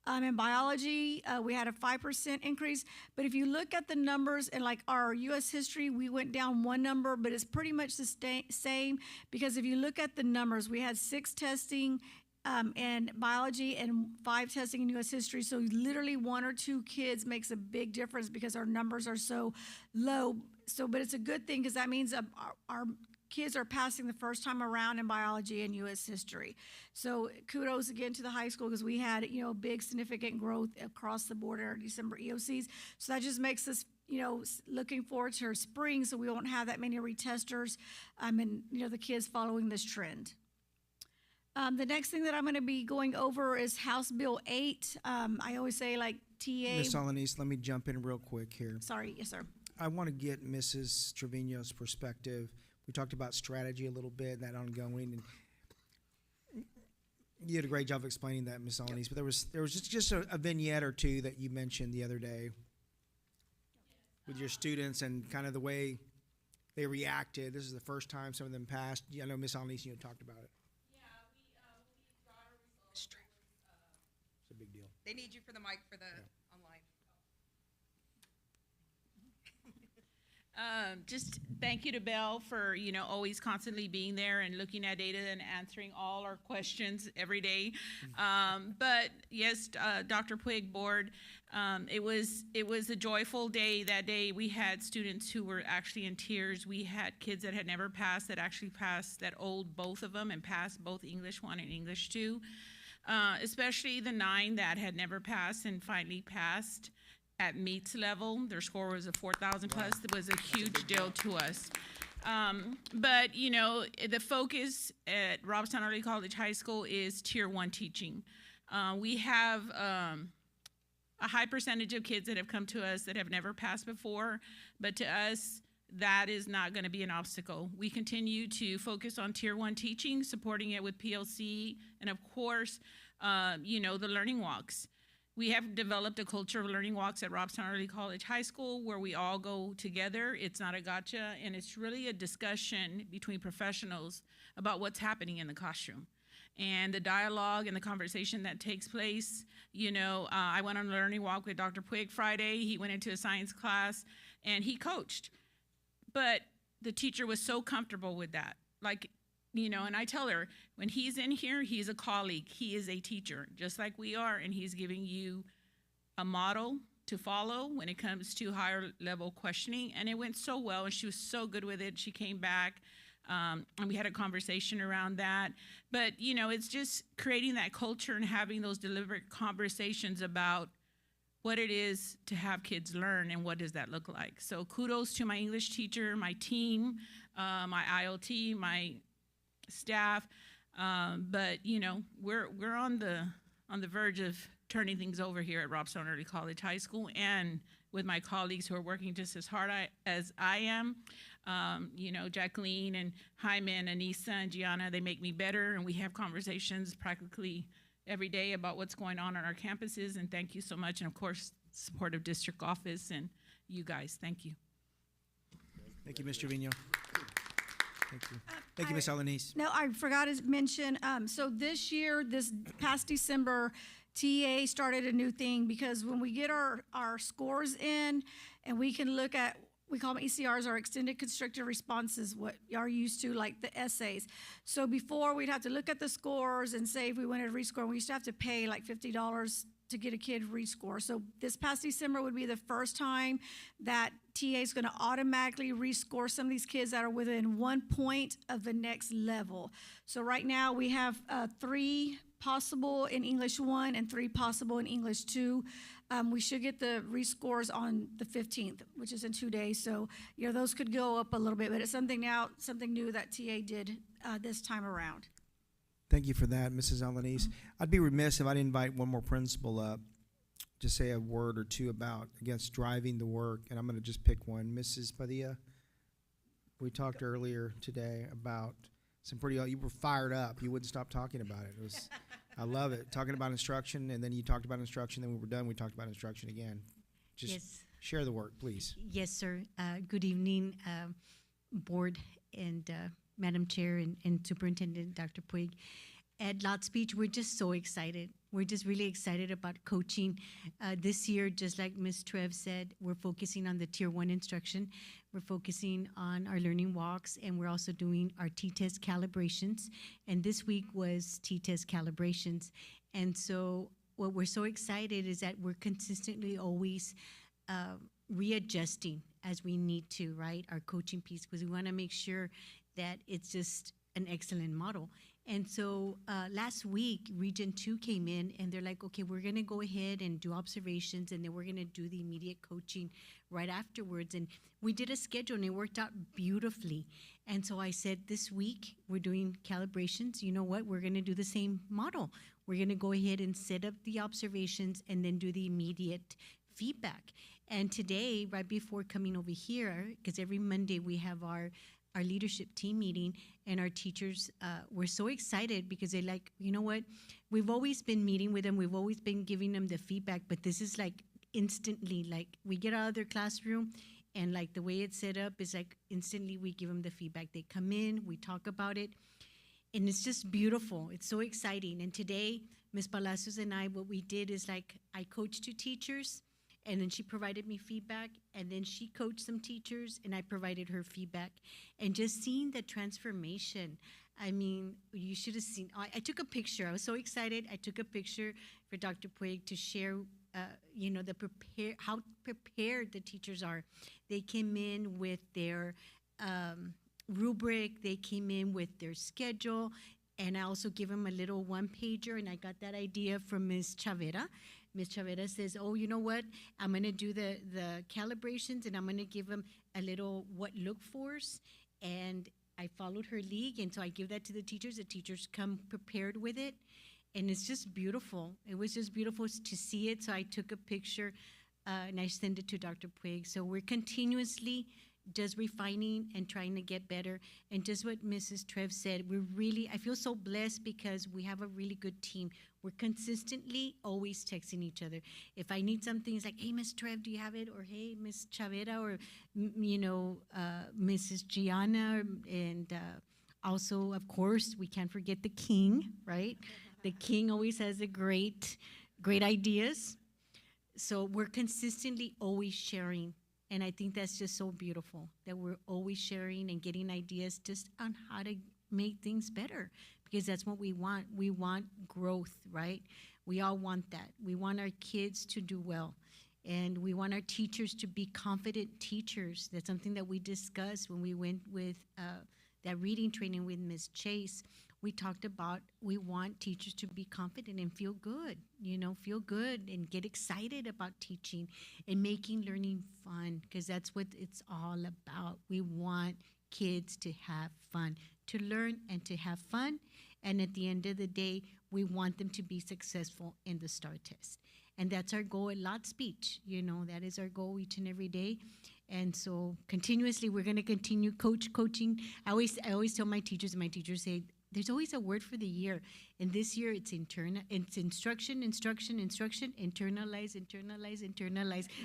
In biology, we had a 5% increase. But if you look at the numbers, and like our U.S. history, we went down 1 number, but it's pretty much the same, because if you look at the numbers, we had 6 testing in biology and 5 testing in U.S. history. So literally 1 or 2 kids makes a big difference, because our numbers are so low. So, but it's a good thing, because that means our kids are passing the first time around in biology and U.S. history. So kudos again to the high school, because we had, big significant growth across the board in our December EOCs. So that just makes us, looking forward to our spring, so we won't have that many retesters, and, the kids following this trend. The next thing that I'm going to be going over is House Bill 8. I always say, like, TA. Ms. Alanis, let me jump in real quick here. Sorry, yes, sir. I want to get Mrs. Trevino's perspective. We talked about strategy a little bit, that ongoing, and you did a great job of explaining that, Ms. Alanis. But there was just a vignette or two that you mentioned the other day with your students and kind of the way they reacted. This is the first time some of them passed. I know Ms. Alanis, talked about it. It's a big deal. They need you for the mic for the online. Just thank you to Belle for, always constantly being there and looking at data and answering all our questions every day. But yes, Dr. Puig, board, it was a joyful day that day. We had students who were actually in tears. We had kids that had never passed that actually passed, that owed both of them and passed both English 1 and English 2. especially the 9 that had never passed and finally passed at meets level. Their score was a 4,000 plus. It was a huge deal to us. But, you know, the focus at Robstown Early College High School is Tier 1 teaching. We have a high percentage of kids that have come to us that have never passed before, but to us, that is not going to be an obstacle. We continue to focus on Tier 1 teaching, supporting it with PLC, and of course, you know, the learning walks. We have developed a culture of learning walks at Robstown Early College High School where we all go together. It's not a gotcha, and it's really a discussion between professionals about what's happening in the classroom. And the dialogue and the conversation that takes place, you know, I went on a learning walk with Dr. Puig Friday. He went into a science class, and he coached. But the teacher was so comfortable with that. Like, you know, and I tell her, when he's in here, he's a colleague. He is a teacher, just like we are, and he's giving you a model to follow when it comes to higher level questioning. And it went so well, and she was so good with it. She came back, and we had a conversation around that. But, you know, it's just creating that culture and having those deliberate conversations about what it is to have kids learn and what does that look like. So kudos to my English teacher, my team, my ILT, my staff. But you know, we're on the verge of turning things over here at Robstown Early College High School, and with my colleagues who are working just as hard as I am. You know, Jacqueline and Jaime and Anissa and Gianna, they make me better, and we have conversations practically every day about what's going on our campuses, and thank you so much. And of course, support of district office and you guys. Thank you. Thank you, Ms. Trevino. Thank you. Thank you, Ms. Alanis. No, I forgot to mention, so this year, this past December, TA started a new thing because when we get our scores in and we can look at, we call them ECRs, our extended constructive responses, what y'all are used to, like the essays. So before, we'd have to look at the scores and say if we wanted to rescore, we used to have to pay like $50 to get a kid rescore. So this past December would be the first time that TA is gonna automatically rescore some of these kids that are within 1 point of the next level. So right now, we have 3 possible in English 1 and 3 possible in English 2. We should get the rescores on the 15th, which is in 2 days. So, you know, those could go up a little bit, but it's something new that TA did this time around. Thank you for that, Mrs. Alanis. I'd be remiss if I didn't invite one more principal up to say a word or two about against driving the work, and I'm going to just pick one. Mrs. Padilla, we talked earlier today about some pretty. You were fired up. You wouldn't stop talking about it. It was. I love it. Talking about instruction, and then you talked about instruction. Then we were done. We talked about instruction again. Just Yes. share the work, please. Yes, sir. Good evening, Board and Madam Chair and Superintendent Dr. Puig. At Lot Speech, we're just so excited. We're just really excited about coaching. This year, just like Ms. Trev said, we're focusing on the Tier 1 instruction. We're focusing on our learning walks, and we're also doing our T-test calibrations. And this week was T-test calibrations. And so what we're so excited is that we're consistently always readjusting as we need to, right? Our coaching piece, because we want to make sure that it's just an excellent model. And so last week, Region 2 came in, and they're like, okay, we're going to go ahead and do observations, and then we're going to do the immediate coaching right afterwards. And we did a schedule, and it worked out beautifully. And so I said, this week, we're doing calibrations. You know what? We're going to do the same model. We're going to go ahead and set up the observations and then do the immediate feedback. And today, right before coming over here, because every Monday we have our leadership team meeting, and our teachers were so excited because they're like, you know what, we've always been meeting with them, we've always been giving them the feedback, but this is like instantly, like we get out of their classroom, and like the way it's set up is like instantly we give them the feedback. They come in, we talk about it, and it's just beautiful. It's so exciting. And today, Ms. Palacios and I, what we did is like I coached 2 teachers, and then she provided me feedback, and then she coached some teachers, and I provided her feedback. And just seeing the transformation, I mean, you should have seen, I took a picture. I was so excited. I took a picture for Dr. Puig to share, you know, how prepared the teachers are. They came in with their rubric. They came in with their schedule. And I also give them a little one-pager, and I got that idea from Ms. Chavera. Ms. Chavera says, oh, you know what? I'm going to do the calibrations, and I'm going to give them a little what look-fors. And I followed her lead, and so I give that to the teachers. The teachers come prepared with it, and it's just beautiful. It was just beautiful to see it, so I took a picture, and I sent it to Dr. Puig. So we're continuously just refining and trying to get better. And just what Mrs. Trev said, I feel so blessed because we have a really good team. We're consistently always texting each other. If I need something, it's like, hey, Miss Trev, do you have it? Or hey, Miss Chavera, or, Mrs. Gianna. And also, of course, we can't forget the king, right? The king always has the great ideas. So we're consistently always sharing. And I think that's just so beautiful that we're always sharing and getting ideas just on how to make things better, because that's what we want. We want growth, right? We all want that. We want our kids to do well, and we want our teachers to be confident teachers. That's something that we discussed when we went with that reading training with Ms. Chase. We talked about we want teachers to be confident and feel good, feel good and get excited about teaching and making learning fun, because that's what it's all about. We want kids to have fun, to learn and to have fun. And at the end of the day, we want them to be successful in the STAR test. And that's our goal at Lot Speech. That is our goal each and every day. And so continuously, we're going to continue coaching. I always tell my teachers, and my teachers say, there's always a word for the year. And this year, it's instruction, internalize.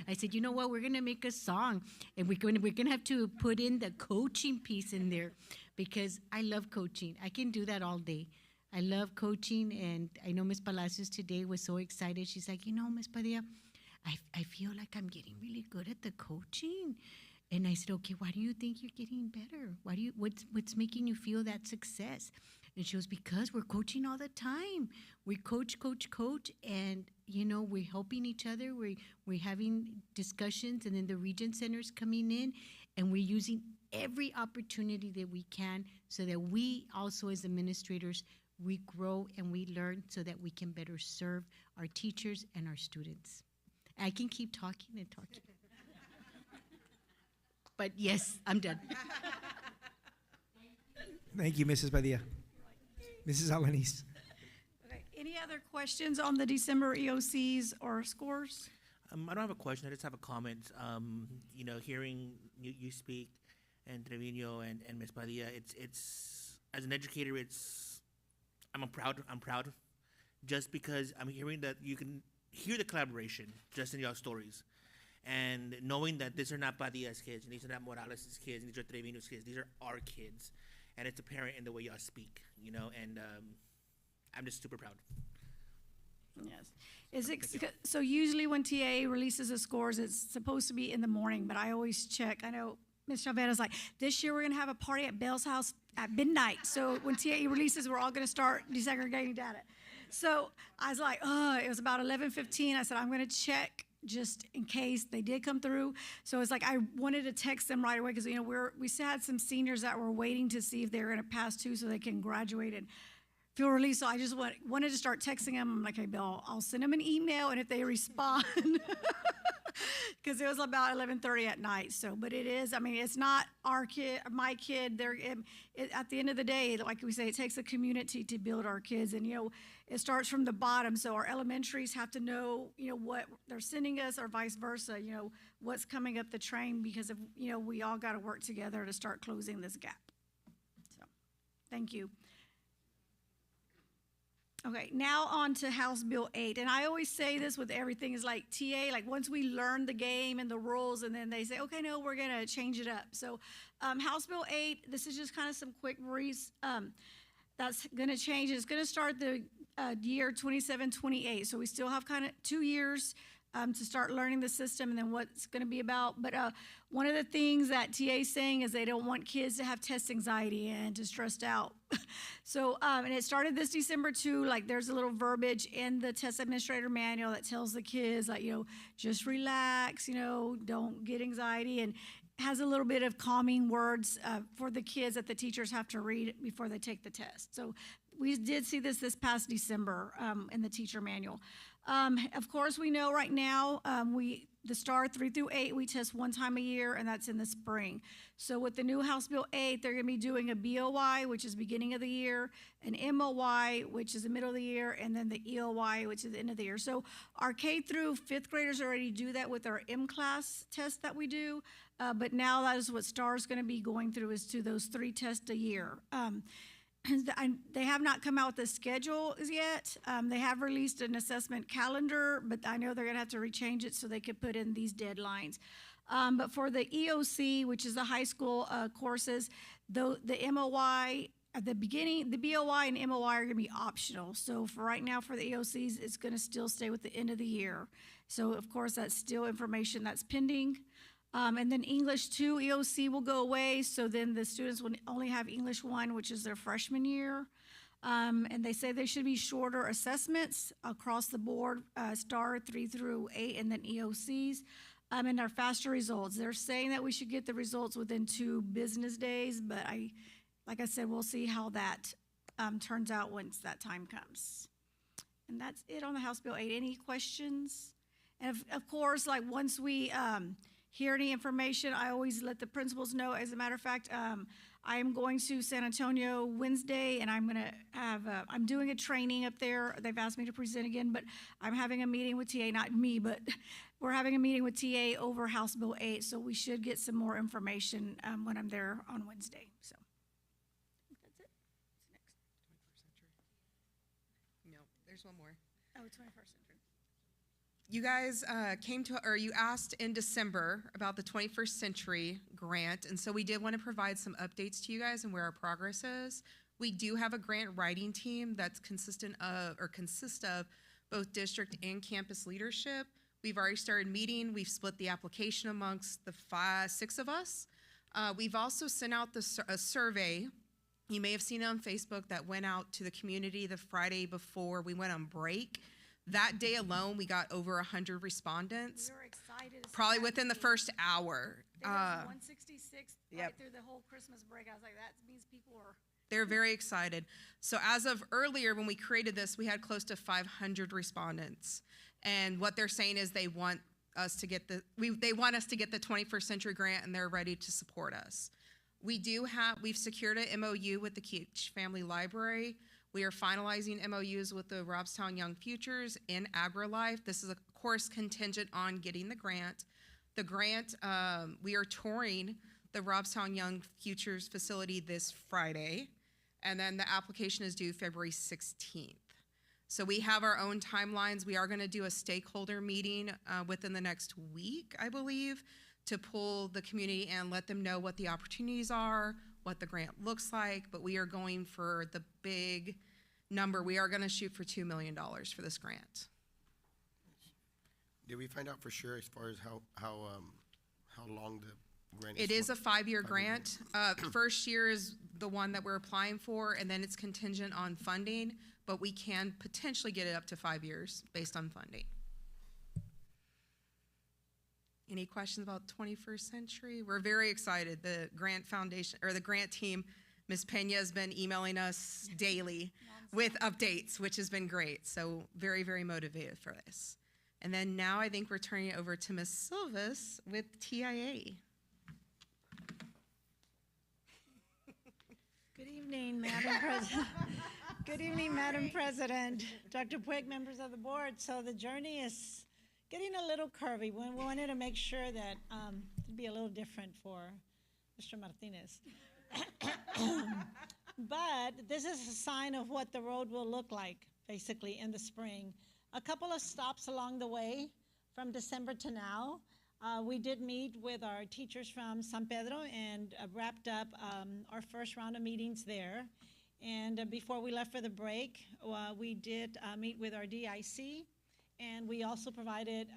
I said, you know what? We're going to make a song. And we're going to have to put in the coaching piece in there, because I love coaching. I can do that all day. I love coaching. And I know Ms. Palacios today was so excited. She's like, Ms. Padilla, I feel like I'm getting really good at the coaching. And I said, okay, why do you think you're getting better? What's making you feel that success? And she goes, because we're coaching all the time. We coach, and, we're helping each other. We're having discussions, and then the region center's coming in, and we're using every opportunity that we can so that we also, as administrators, we grow and we learn so that we can better serve our teachers and our students. I can keep talking and talking. But yes, I'm done. Thank you, Mrs. Padilla. Mrs. Alanis. Okay. Any other questions on the December EOCs or scores? I don't have a question. I just have a comment. Hearing you speak, and Trevino and Ms. Padilla, it's as an educator, I'm proud, just because I'm hearing that you can hear the collaboration just in y'all stories. And knowing that these are not Padilla's kids, and these are not Morales' kids, and these are Trevino's kids, these are our kids. And it's apparent in the way y'all speak, and I'm just super proud. Yes. So usually when TA releases the scores, it's supposed to be in the morning, but I always check. I know Ms. Chavera's like, this year we're going to have a party at Bell's house at midnight. So when TA releases, we're all going to start desegregating data. So I was like, it was about 11:15. I said, I'm going to check just in case they did come through. So it's like I wanted to text them right away because we still had some seniors that were waiting to see if they were going to pass too, so they can graduate and feel released. So I just wanted to start texting them. I'm like, hey, Bill, I'll send them an email, and if they respond, because it was about 11:30 at night. So, but it is. I mean, it's not our kid, my kid. At the end of the day, like we say, it takes a community to build our kids, and it starts from the bottom. So our elementaries have to know, what they're sending us, or vice versa. What's coming up the train, because of we all got to work together to start closing this gap. So, thank you. Okay, now on to House Bill 8. And I always say this with everything is like TA, like once we learn the game and the rules, and then they say, okay, no, we're going to change it up. So House Bill 8, this is just kind of some quick briefs. That's going to change. It's going to start the year 27-28. So we still have kind of 2 years to start learning the system and then what it's going to be about. But one of the things that TA is saying is they don't want kids to have test anxiety and to stressed out. So, and it started this December too, like there's a little verbiage in the test administrator manual that tells the kids, like, just relax, don't get anxiety, and has a little bit of calming words for the kids that the teachers have to read before they take the test. So we did see this past December in the teacher manual. Of course, we know right now the STAR 3 through 8 we test one time a year, and that's in the spring. So with the new House Bill 8, they're going to be doing a BOY, which is beginning of the year, an MOY, which is the middle of the year, and then the EOY, which is the end of the year. So our K through 5th graders already do that with our M-class test that we do, but now that is what STAR is going to be going through, is to those 3 tests a year. They have not come out with the schedule yet. They have released an assessment calendar, but I know they're going to have to rechange it so they could put in these deadlines. But for the EOC, which is the high school courses, the MOY at the beginning, the BOY and MOY are going to be optional. So for right now, for the EOCs, it's going to still stay with the end of the year. So of course, that's still information that's pending. And then English 2 EOC will go away, so then the students will only have English 1, which is their freshman year. And they say they should be shorter assessments across the board, STAR 3 through 8, and then EOCs, and our faster results. They're saying that we should get the results within 2 business days, but like I said, we'll see how that turns out once that time comes. And that's it on the House Bill 8. Any questions? And of course, like once we hear any information, I always let the principals know. As a matter of fact, I am going to San Antonio Wednesday, and I'm gonna have, I'm doing a training up there. They've asked me to present again, but I'm having a meeting with TA, not me, but we're having a meeting with TA over House Bill 8, so we should get some more information when I'm there on Wednesday, so. I think that's it. No, there's one more. Oh, 21st century. You guys you asked in December about the 21st Century Grant, and so we did want to provide some updates to you guys and where our progress is. We do have a grant writing team that's consists of both district and campus leadership. We've already started meeting. We've split the application amongst the 6 of us. We've also sent out a survey. You may have seen it on Facebook that went out to the community the Friday before we went on break. That day alone, we got over 100 respondents. We were excited. Probably within the first hour. There was 166 Yep. right through the whole Christmas break. I was like, that means people are. They're very excited. So as of earlier, when we created this, we had close to 500 respondents. And what they're saying is they want us to get the 21st Century Grant, and they're ready to support us. We've secured an MOU with the Keach Family Library. We are finalizing MOUs with the Robstown Young Futures and AgriLife. This is, of course, contingent on getting the grant. The grant, we are touring the Robstown Young Futures facility this Friday, and then the application is due February 16th. So we have our own timelines. We are going to do a stakeholder meeting within the next week, I believe, to pull the community and let them know what the opportunities are, what the grant looks like, but we are going for the big number. We are going to shoot for $2 million for this grant. Did we find out for sure as far as how long the grant is? It is a 5-year grant. First year is the one that we're applying for, and then it's contingent on funding, but we can potentially get it up to 5 years based on funding. Any questions about 21st Century? We're very excited. The grant foundation, or the grant team, Ms. Pena has been emailing us daily with updates, which has been great. So very, very motivated for this. And then now I think we're turning it over to Ms. Silvas with TIA. Good evening, Madam President. Good evening, Madam President, Dr. Puig, members of the board. So the journey is getting a little curvy. We wanted to make sure that it'd be a little different for Mr. Martinez. But this is a sign of what the road will look like, basically, in the spring. A couple of stops along the way from December to now. We did meet with our teachers from San Pedro and wrapped up our first round of meetings there. And before we left for the break, we did meet with our DIC, and we also provided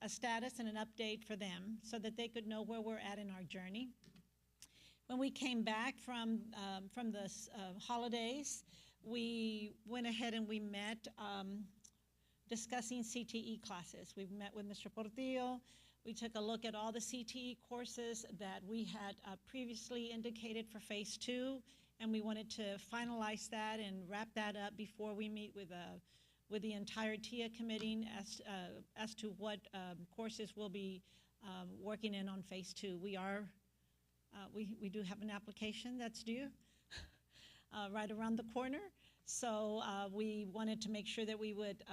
a status and an update for them so that they could know where we're at in our journey. When we came back from the holidays, we went ahead and we met discussing CTE classes. We met with Mr. Portillo. We took a look at all the CTE courses that we had previously indicated for Phase 2, and we wanted to finalize that and wrap that up before we meet with the entire TIA committee as to what courses we'll be working in on Phase 2. We do have an application that's due right around the corner. So we wanted to make sure that we would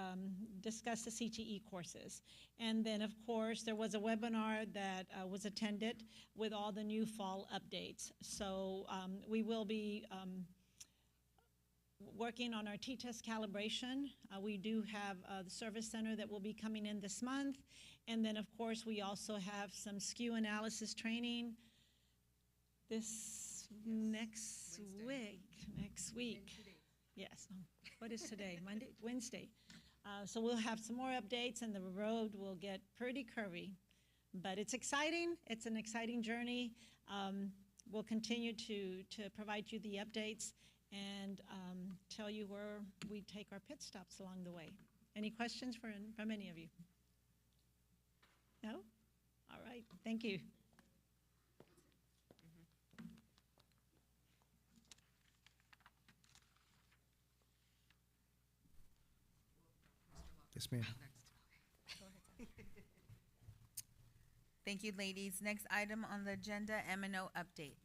discuss the CTE courses. And then, of course, there was a webinar that was attended with all the new fall updates. So we will be working on our T-test calibration. We do have the service center that will be coming in this month. And then, of course, we also have some SKU analysis training this next week. Yes. What is today? Monday? Wednesday. So we'll have some more updates, and the road will get pretty curvy. But it's exciting. It's an exciting journey. We'll continue to provide you the updates and tell you where we take our pit stops along the way. Any questions from any of you? No? All right. Thank you. Yes, ma'am. Thank you, ladies. Next item on the agenda, M&O update.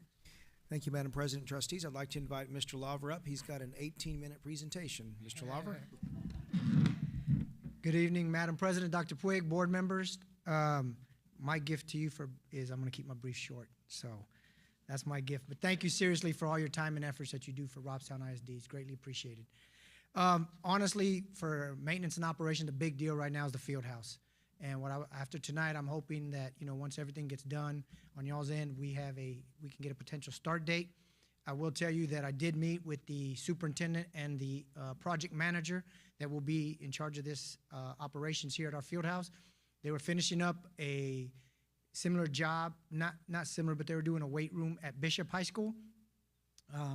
Thank you, Madam President and Trustees. I'd like to invite Mr. Lawver up. He's got an 18-minute presentation. Mr. Lawver? Good evening, Madam President, Dr. Puig, board members. My gift to you is I'm going to keep my brief short. So that's my gift. But thank you seriously for all your time and efforts that you do for Robstown ISD. It's greatly appreciated. Honestly, for maintenance and operation, the big deal right now is the field house. And after tonight, I'm hoping that, once everything gets done on y'all's end, we can get a potential start date. I will tell you that I did meet with the superintendent and the project manager that will be in charge of this operations here at our field house. They were finishing up a similar job, not similar, but they were doing a weight room at Bishop High School.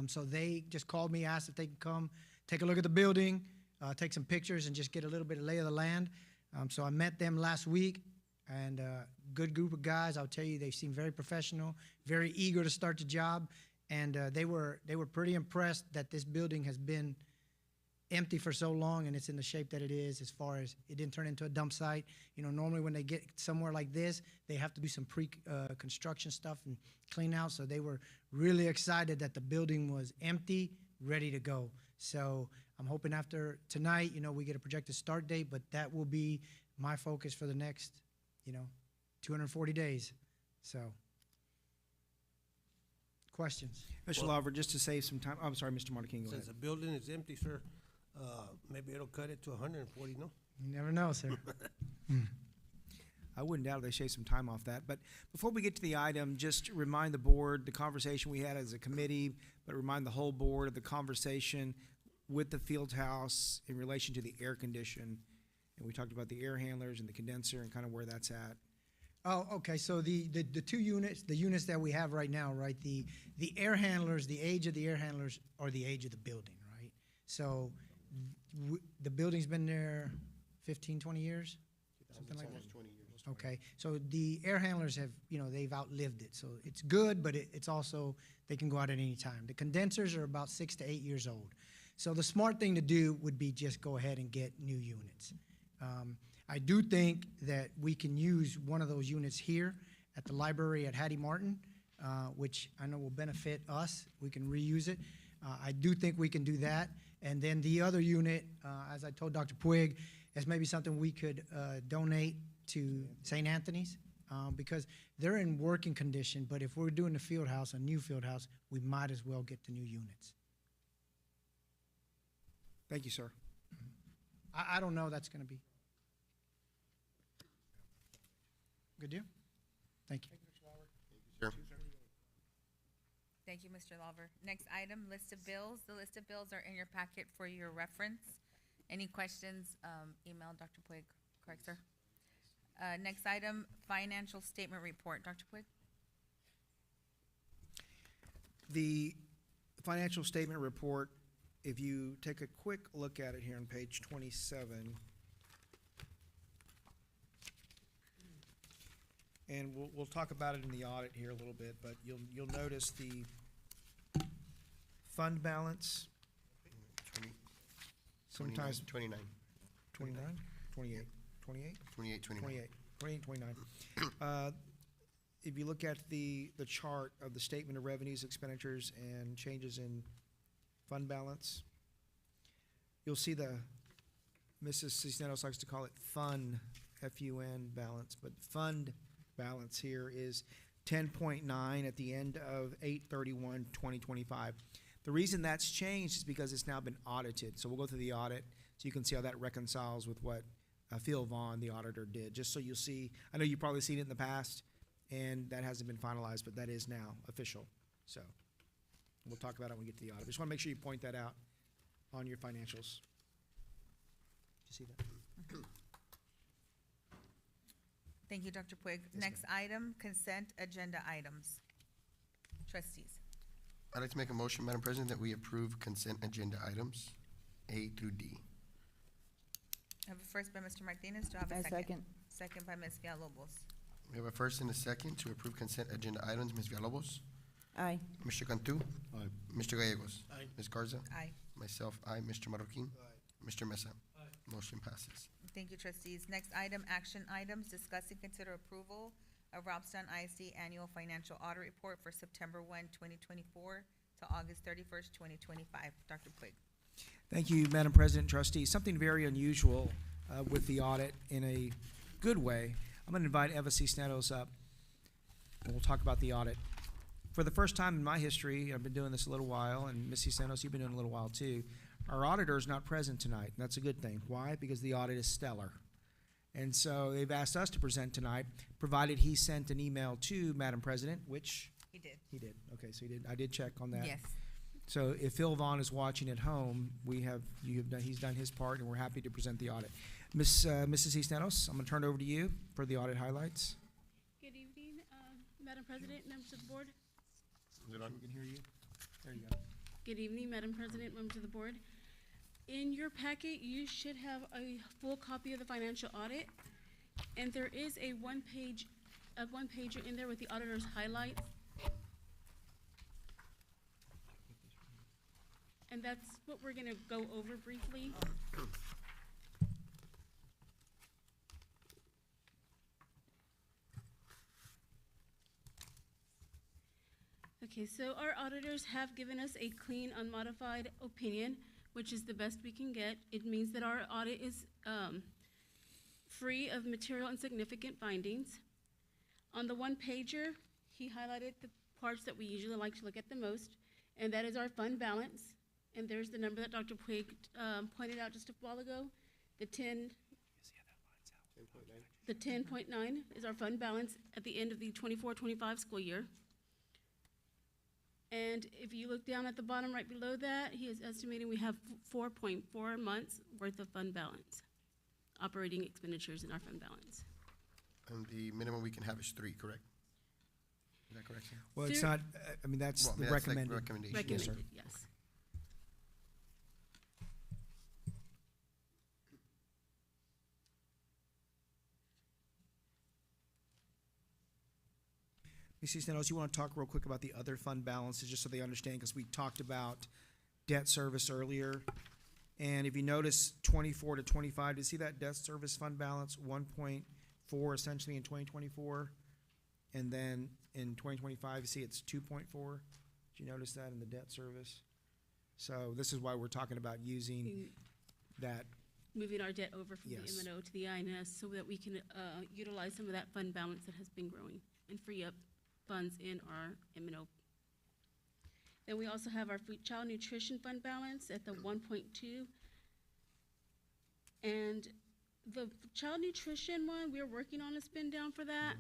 So they just called me, asked if they could come take a look at the building, take some pictures, and just get a little bit of lay of the land. So I met them last week, and good group of guys. I'll tell you, they seem very professional, very eager to start the job, and they were pretty impressed that this building has been empty for so long, and it's in the shape that it is, as far as it didn't turn into a dump site. Normally when they get somewhere like this, they have to do some pre-construction stuff and clean out, so they were really excited that the building was empty, ready to go. So I'm hoping after tonight, we get a projected start date, but that will be my focus for the next, 240 days. So, questions? Mr. Lawver, just to save some time, I'm sorry, Mr. Martin King, go ahead. Since the building is empty, sir, maybe it'll cut it to 140, no? You never know, sir. I wouldn't doubt they shave some time off that. But before we get to the item, just remind the board the conversation we had as a committee, but remind the whole board of the conversation with the field house in relation to the air condition. And we talked about the air handlers and the condenser and kind of where that's at. Oh, okay. So the two units, the units that we have right now, right? The air handlers, the age of the air handlers are the age of the building, right? So the building's been there 15, 20 years? Something like that? 20 years. Okay. So the air handlers have, they've outlived it. So it's good, but it's also, they can go out at any time. The condensers are about 6 to 8 years old. So the smart thing to do would be just go ahead and get new units. I do think that we can use one of those units here at the library at Hattie Martin, which I know will benefit us. We can reuse it. I do think we can do that. And then the other unit, as I told Dr. Puig, is maybe something we could donate to St. Anthony's because they're in working condition. But if we're doing the field house, a new field house, we might as well get the new units. Thank you, sir. I don't know that's going to be. Good deal? Thank you. Sure. Thank you, Mr. Lawver. Next item, list of bills. The list of bills are in your packet for your reference. Any questions, email Dr. Puig. Correct, sir? Next item, financial statement report. Dr. Puig? The financial statement report, if you take a quick look at it here on page 27, And we'll talk about it in the audit here a little bit, but you'll notice the fund balance, 20, sometimes 29, 29, 28, 28? 28, 29. 28, 29. If you look at the chart of the statement of revenues, expenditures, and changes in fund balance, you'll see Mrs. Cisneros likes to call it fund, F-U-N balance, but fund balance here is 10.9 at the end of 8/31/2025. The reason that's changed is because it's now been audited. So we'll go through the audit so you can see how that reconciles with what Phil Vaughn, the auditor, did. Just so you'll see, I know you've probably seen it in the past, and that hasn't been finalized, but that is now official. So we'll talk about it when we get to the audit. Just want to make sure you point that out on your financials. Did you see that? Thank you, Dr. Puig. Next item, consent agenda items. Trustees. I'd like to make a motion, Madam President, that we approve consent agenda items A through D. I have a first by Mr. Martinez. Do I have a I second? second. Second by Ms. Villalobos. We have a first and a second to approve consent agenda items. Ms. Villalobos? Aye. Mr. Cantu? Aye. Mr. Gallegos? Aye. Ms. Garza? Aye. Myself, aye. Mr. Marroquin? Mr. Mesa? Motion passes. Thank you, trustees. Next item, action items. Discuss and consider approval of Robstown ISD Annual Financial Audit Report for September 1, 2024 to August 31st, 2025. Dr. Puig. Thank you, Madam President, trustees. Something very unusual with the audit in a good way. I'm going to invite Eva Cisneros up, and we'll talk about the audit. For the first time in my history, I've been doing this a little while, and Ms. Cisneros, you've been doing it a little while too. Our auditor is not present tonight, and that's a good thing. Why? Because the audit is stellar. And so they've asked us to present tonight, provided he sent an email to Madam President, which He did. he did. Okay, so he did. I did check on that. Yes. So if Phil Vaughn is watching at home, he's done his part, and we're happy to present the audit. Mrs. Cisneros, I'm going to turn it over to you for the audit highlights. Good evening, Madam President, members of the board. Is it on? We can hear you. There you go. Good evening, Madam President, members of the board. In your packet, you should have a full copy of the financial audit, and there is a one-pager in there with the auditor's highlights. And that's what we're gonna go over briefly. Okay, so our auditors have given us a clean, unmodified opinion, which is the best we can get. It means that our audit is free of material and significant findings. On the one pager, he highlighted the parts that we usually like to look at the most, and that is our fund balance. And there's the number that Dr. Puig pointed out just a while ago. The 10.9 is our fund balance at the end of the 24-25 school year. And if you look down at the bottom right below that, he is estimating we have 4.4 months worth of fund balance, operating expenditures in our fund balance. And the minimum we can have is 3, correct? Is that correct, sir? Well, it's not, I mean, that's Well, the that's like recommended. recommendation. Yes, sir. Recommended, yes. Ms. Cisneros, you want to talk real quick about the other fund balances, just so they understand, because we talked about debt service earlier. And if you notice 24 to 25, do you see that debt service fund balance, 1.4 essentially in 2024? And then in 2025, you see it's 2.4? Did you notice that in the debt service? So this is why we're talking about using that. Moving our debt over from Yes. the M&O to the INS so that we can utilize some of that fund balance that has been growing and free up funds in our M&O. Then we also have our child nutrition fund balance at the 1.2. And the child nutrition one, we're working on a spin down for that.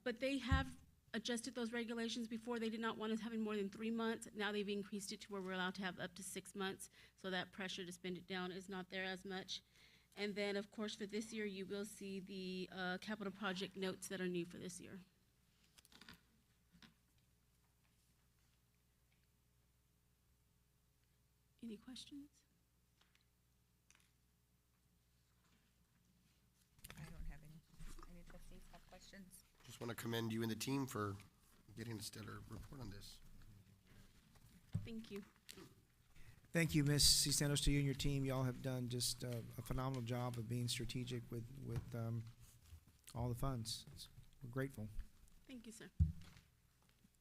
But they have adjusted those regulations before. They did not want us having more than 3 months. Now they've increased it to where we're allowed to have up to 6 months. So that pressure to spend it down is not there as much. And then, of course, for this year, you will see the capital project notes that are new for this year. Any questions? I don't have any. Any trustees have questions? just want to commend you and the team for getting a stellar report on this. Thank you. Thank you, Ms. Cistanos, to you and your team. Y'all have done just a phenomenal job of being strategic with all the funds. We're grateful. Thank you, sir.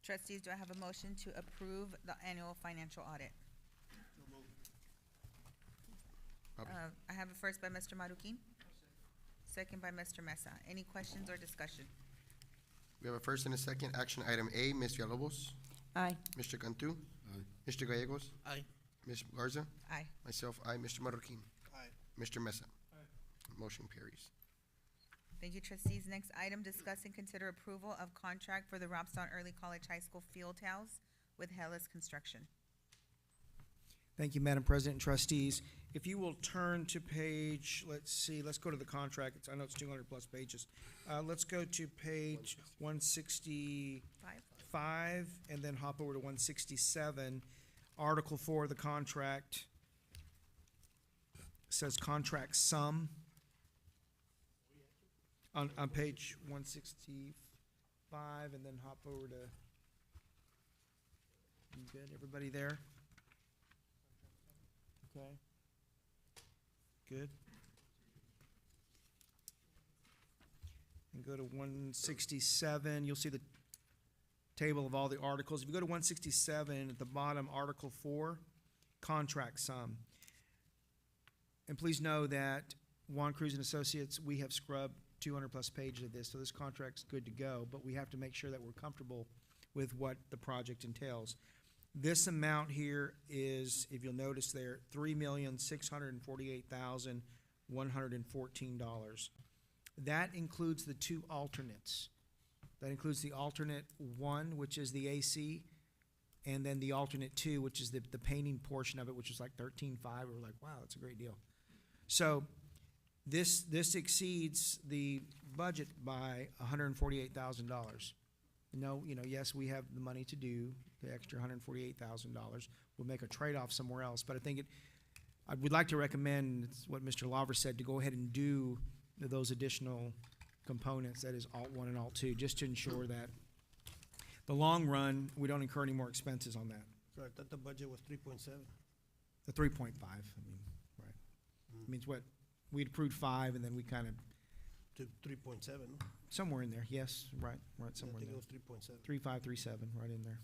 Trustees, do I have a motion to approve the annual financial audit? I have a first by Mr. Marroquin, second by Mr. Mesa. Any questions or discussion? We have a first and a second. Action item A, Ms. Villalobos. Aye. Mr. Cantu. Mr. Gallegos. Aye. Ms. Garza. Aye. Myself, aye. Mr. Marroquin. Aye. Mr. Mesa. Motion carries. Thank you, trustees. Next item, discuss and consider approval of contract for the Robstown Early College High School field house with Hellas Construction. Thank you, Madam President and trustees. If you will turn to page, let's go to the contract. I know it's 200-plus pages. Let's go to page 165 and then hop over to 167. Article 4 of the contract says contract sum. On page 165, and then hop over to, you good, everybody there? Okay. Good. And go to 167, you'll see the table of all the articles. If you go to 167, at the bottom, Article 4, contract sum. And please know that Juan Cruz and Associates, we have scrubbed 200-plus pages of this, so this contract's good to go, but we have to make sure that we're comfortable with what the project entails. This amount here is, if you'll notice there, $3,648,114. That includes the two alternates. That includes the alternate 1, which is the AC, and then the alternate 2, which is the painting portion of it, which is like $13,500. We're like, wow, that's a great deal. So this exceeds the budget by $148,000. Yes, we have the money to do the extra $148,000. We'll make a trade-off somewhere else, but I think I would like to recommend, it's what Mr. Lawver said, to go ahead and do those additional components, that is Alt 1 and Alt 2, just to ensure that the long run, we don't incur any more expenses on that. So I thought the budget was 3.7. The 3.5, right. Means what? We'd approved 5, and then we kind of. To 3.7. Somewhere in there, yes, right, somewhere in I there. think it was 3.7. 3.5, 3.7, right in there.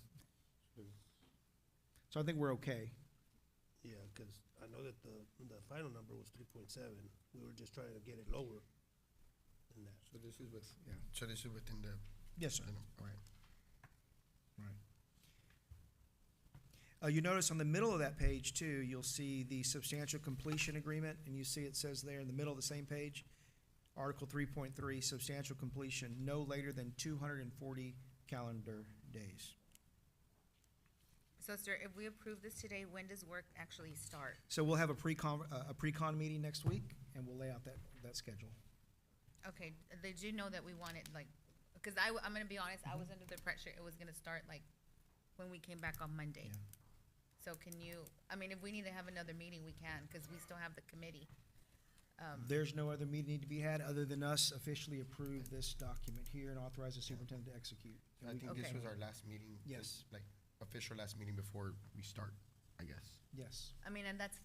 So I think we're okay. Yeah, because I know that the final number was 3.7. We were just trying to get it lower than that. So this is so this is within the. Yes, sir. All right. You notice on the middle of that page, too, you'll see the substantial completion agreement, and you see it says there in the middle of the same page, Article 3.3, substantial completion, no later than 240 calendar days. So, sir, if we approve this today, when does work actually start? So we'll have a pre-con meeting next week, and we'll lay out that schedule. Okay, did you know that we wanted, because I'm gonna be honest, I was under the pressure it was gonna start, when we came back on Monday. So can you, if we need to have another meeting, we can, because we still have the committee. There's no other meeting need to be had other than us officially approve this document here and authorize the superintendent to execute. I think this was our last meeting. Yes. Like official last meeting before we start, I guess. Yes. And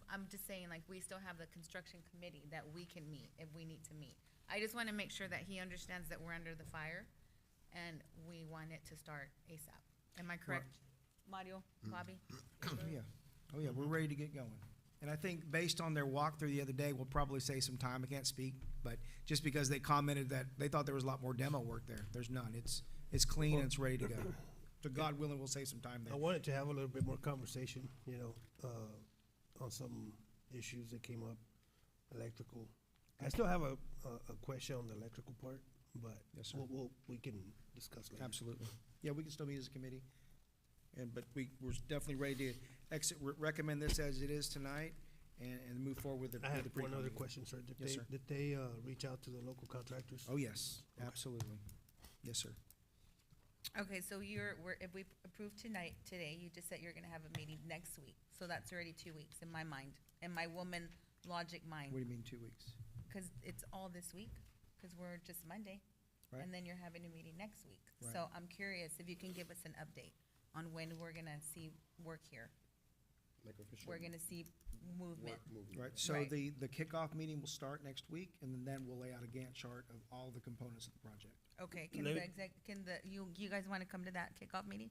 I'm just saying, we still have the construction committee that we can meet if we need to meet. I just want to make sure that he understands that we're under the fire and we want it to start ASAP. Am I correct, Mario, Bobby? Yeah. Oh, yeah, we're ready to get going. And I think based on their walkthrough the other day, we'll probably save some time. I can't speak, but just because they commented that they thought there was a lot more demo work there. There's none. It's clean and it's ready to go. So God willing, we'll save some time there. I wanted to have a little bit more conversation, on some issues that came up, electrical. I still have a question on the electrical part, but Yes, sir. we can discuss later. Absolutely. Yeah, we can still meet as a committee. But we're definitely ready to recommend this as it is tonight and move forward with the I have pre-con one other meeting. question, sir. Yes, sir. Did they reach out to the local contractors? Oh, yes, absolutely. Yes, sir. Okay, so if we approve today, you just said you're gonna have a meeting next week. So that's already 2 weeks in my mind, in my woman logic mind. What do you mean 2 weeks? Because it's all this week, because we're just Monday. Right. and then you're having a meeting next week. Right. So I'm curious if you can give us an update on when we're gonna see work here. We're gonna see movement. Right, so Right. the kickoff meeting will start next week, and then we'll lay out a Gantt chart of all the components of the project. Okay, can Let- you guys wanna come to that kickoff meeting?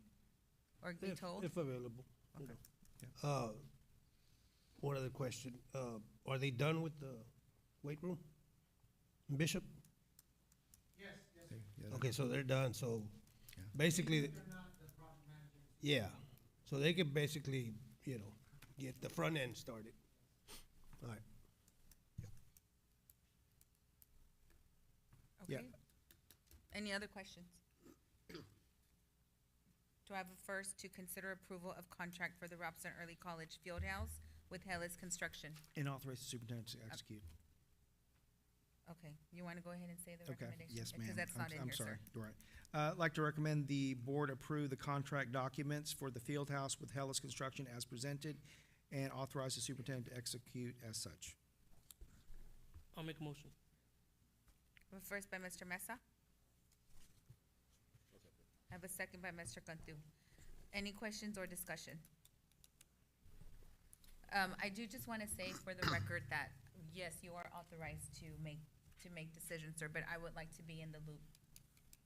Or be told? If available. you Okay. know. One other question, are they done with the weight room? Bishop? Okay, so they're done, so basically. Yeah, so they can basically, get the front end started. All right. Yeah. Okay. Any other questions? Do I have a first to consider approval of contract for the Robson Early College Fieldhouse with Hellas Construction? And authorize the superintendent to execute. Okay, you wanna go ahead and say the Okay, recommendation? yes, ma'am. Because that's not in I'm here, sir. sorry, you're right. I'd like to recommend the board approve the contract documents for the field house with Hellas Construction as presented and authorize the superintendent to execute as such. I'll make a motion. First by Mr. Mesa. I have a second by Mr. Cantu. Any questions or discussion? I do just wanna say for the record that, yes, you are authorized to make decisions, sir, but I would like to be in the loop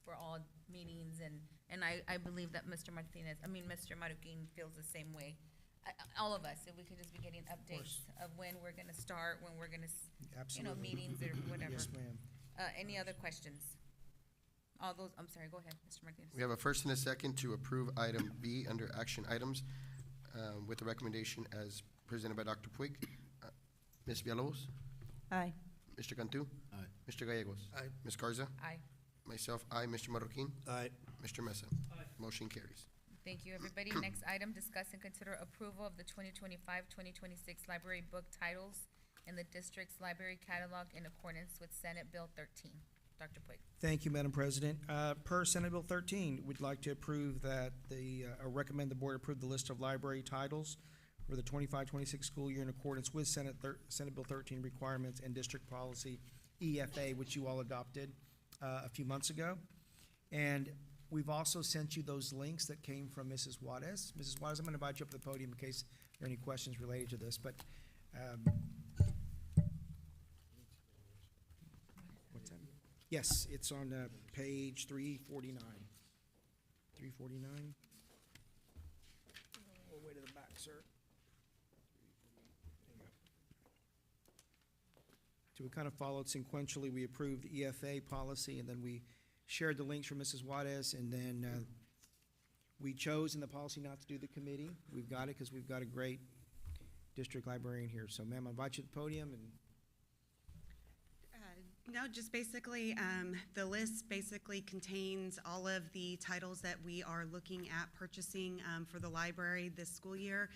for all meetings, and I believe that Mr. Marroquin feels the same way. All of us, if we could just be getting updates of when we're gonna start, when we're gonna, Absolutely. meetings or whatever. Yes, ma'am. Any other questions? All those, I'm sorry, go ahead, Mr. Martinez. We have a first and a second to approve item B under action items with the recommendation as presented by Dr. Puig. Ms. Villalobos? Aye. Mr. Cantu? Aye. Mr. Gallegos? Aye. Ms. Garza? Aye. Myself, aye. Mr. Marroquin? Aye. Mr. Mesa? Aye. Motion carries. Thank you, everybody. Next item, discuss and consider approval of the 2025-2026 library book titles in the district's library catalog in accordance with Senate Bill 13. Dr. Puig. Thank you, Madam President. Per Senate Bill 13, we'd like to approve that recommend the board approve the list of library titles for the 25-26 school year in accordance with Senate Bill 13 requirements and district policy EFA, which you all adopted a few months ago. And we've also sent you those links that came from Mrs. Juarez. Mrs. Juarez, I'm going to invite you up to the podium in case there are any questions related to this, but what's that? Yes, it's on page 349. 349. All the way to the back, sir. There you go. So we kind of followed sequentially. We approved the EFA policy, and then we shared the links from Mrs. Juarez, and then we chose in the policy not to do the committee. We've got it because we've got a great district librarian here. So, ma'am, I invite you to the podium and No, just basically, the list basically contains all of the titles that we are looking at purchasing for the library this school year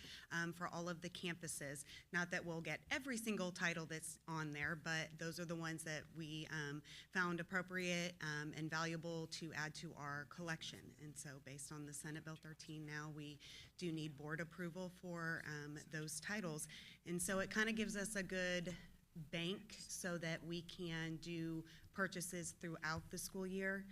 for all of the campuses. Not that we'll get every single title that's on there, but those are the ones that we found appropriate and valuable to add to our collection. And so based on the Senate Bill 13 now, we do need board approval for those titles. And so it kind of gives us a good bank so that we can do purchases throughout the school year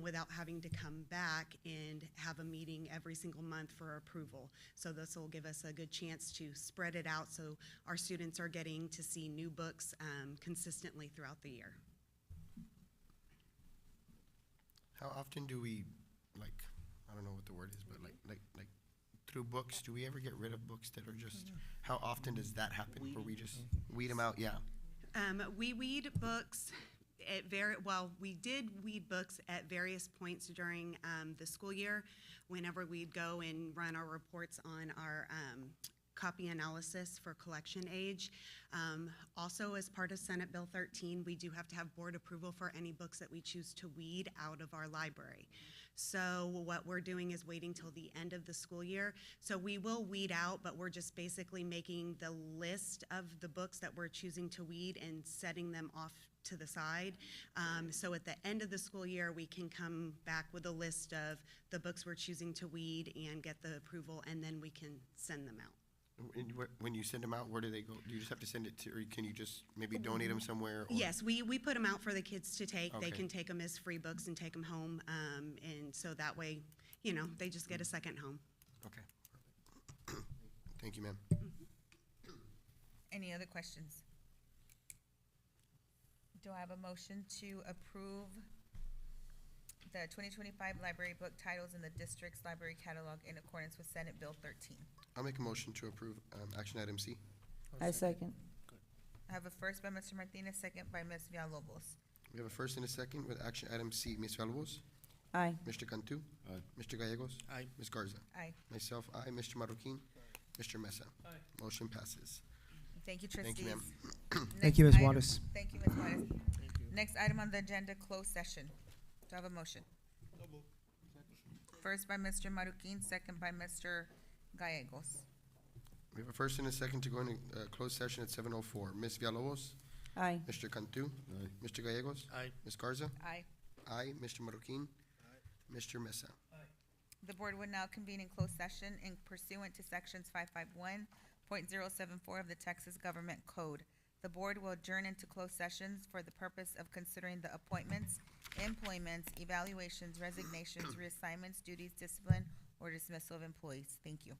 without having to come back and have a meeting every single month for approval. So this will give us a good chance to spread it out so our students are getting to see new books consistently throughout the year. How often do we, like, I don't know what the word is, but like through books, do we ever get rid of books that are just, how often does that happen? Where we just weed them out? Yeah. We weed books at we did weed books at various points during the school year whenever we'd go and run our reports on our copy analysis for collection age. Also, as part of Senate Bill 13, we do have to have board approval for any books that we choose to weed out of our library. So what we're doing is waiting till the end of the school year. So we will weed out, but we're just basically making the list of the books that we're choosing to weed and setting them off to the side. So at the end of the school year, we can come back with a list of the books we're choosing to weed and get the approval, and then we can send them out. When you send them out, where do they go? Do you just have to send it to, or can you just maybe donate them somewhere? Or? Yes, we put them out for the kids to take. They Okay. can take them as free books and take them home. And so that way, you know, they just get a second home. Okay. Thank you, ma'am. Any other questions? Do I have a motion to approve the 2025 library book titles in the district's library catalog in accordance with Senate Bill 13? I'll make a motion to approve action item C. I second. I have a first by Mr. Martinez, second by Ms. Villalobos. We have a first and a second with action item C. Ms. Villalobos? Aye. Mr. Cantu? Aye. Mr. Gallegos? Aye. Ms. Garza? Aye. Myself, aye. Mr. Marroquin? Mr. Mesa? Aye. Motion passes. Thank you, trustees. Thank you, ma'am. Thank you, Ms. Next item- Juarez. Thank you, Ms. Juarez. Next item on the agenda, closed session. Do I have a motion? First by Mr. Marroquin, second by Mr. Gallegos. We have a first and a second to go into closed session at 7:04. Ms. Villalobos? Aye. Mr. Cantu? Aye. Mr. Gallegos? Aye. Ms. Garza? Aye. Aye. Mr. Marroquin? Aye. Mr. Mesa? The board would now convene in closed session in pursuant to sections 551.074 of the Texas Government Code. The board will adjourn into closed sessions for the purpose of considering the appointments, employments, evaluations, resignations, reassignments, duties, discipline, or dismissal of employees. Thank you.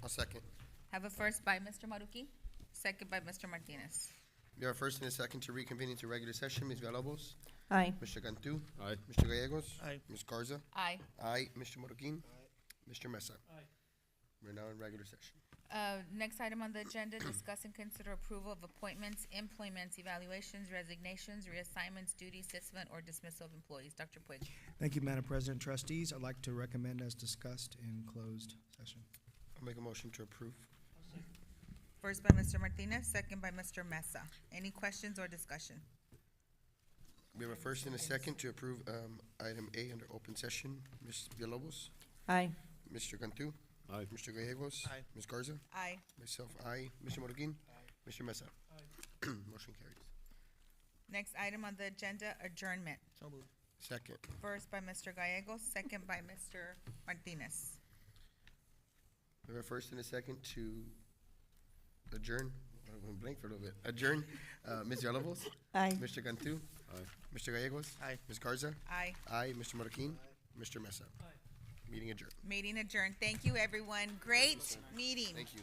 I'll second. Have a first by Mr. Maruki, second by Mr. Martinez. We have a first and a second to reconvene into regular session. Ms. Villalobos? Aye. Mr. Cantu? Aye. Mr. Gallegos? Aye. Ms. Garza? Aye. Aye. Mr. Moroquin? Mr. Mesa? We're now in regular session. Next item on the agenda, discuss and consider approval of appointments, employments, evaluations, resignations, reassignments, duties, discipline, or dismissal of employees. Dr. Puig. Thank you, Madam President. Trustees, I'd like to recommend as discussed in closed session. I'll make a motion to approve. First by Mr. Martinez, second by Mr. Mesa. Any questions or discussion? We have a first and a second to approve item A under open session. Ms. Villalobos? Aye. Mr. Cantu? Aye. Mr. Gallegos? Aye. Ms. Garza? Aye. Myself, aye. Mr. Moroquin? Mr. Mesa? Motion carries. Next item on the agenda, adjournment. So moved. Second. First by Mr. Gallegos, second by Mr. Martinez. We have a first and a second to adjourn. I went blank for a little bit. Adjourn. Ms. Villalobos? Aye. Mr. Cantu? Aye. Mr. Gallegos? Aye. Ms. Garza? Aye. Aye. Mr. Moroquin? Mr. Mesa? Meeting adjourned. Meeting adjourned. Thank you, everyone. Great meeting. Thank you.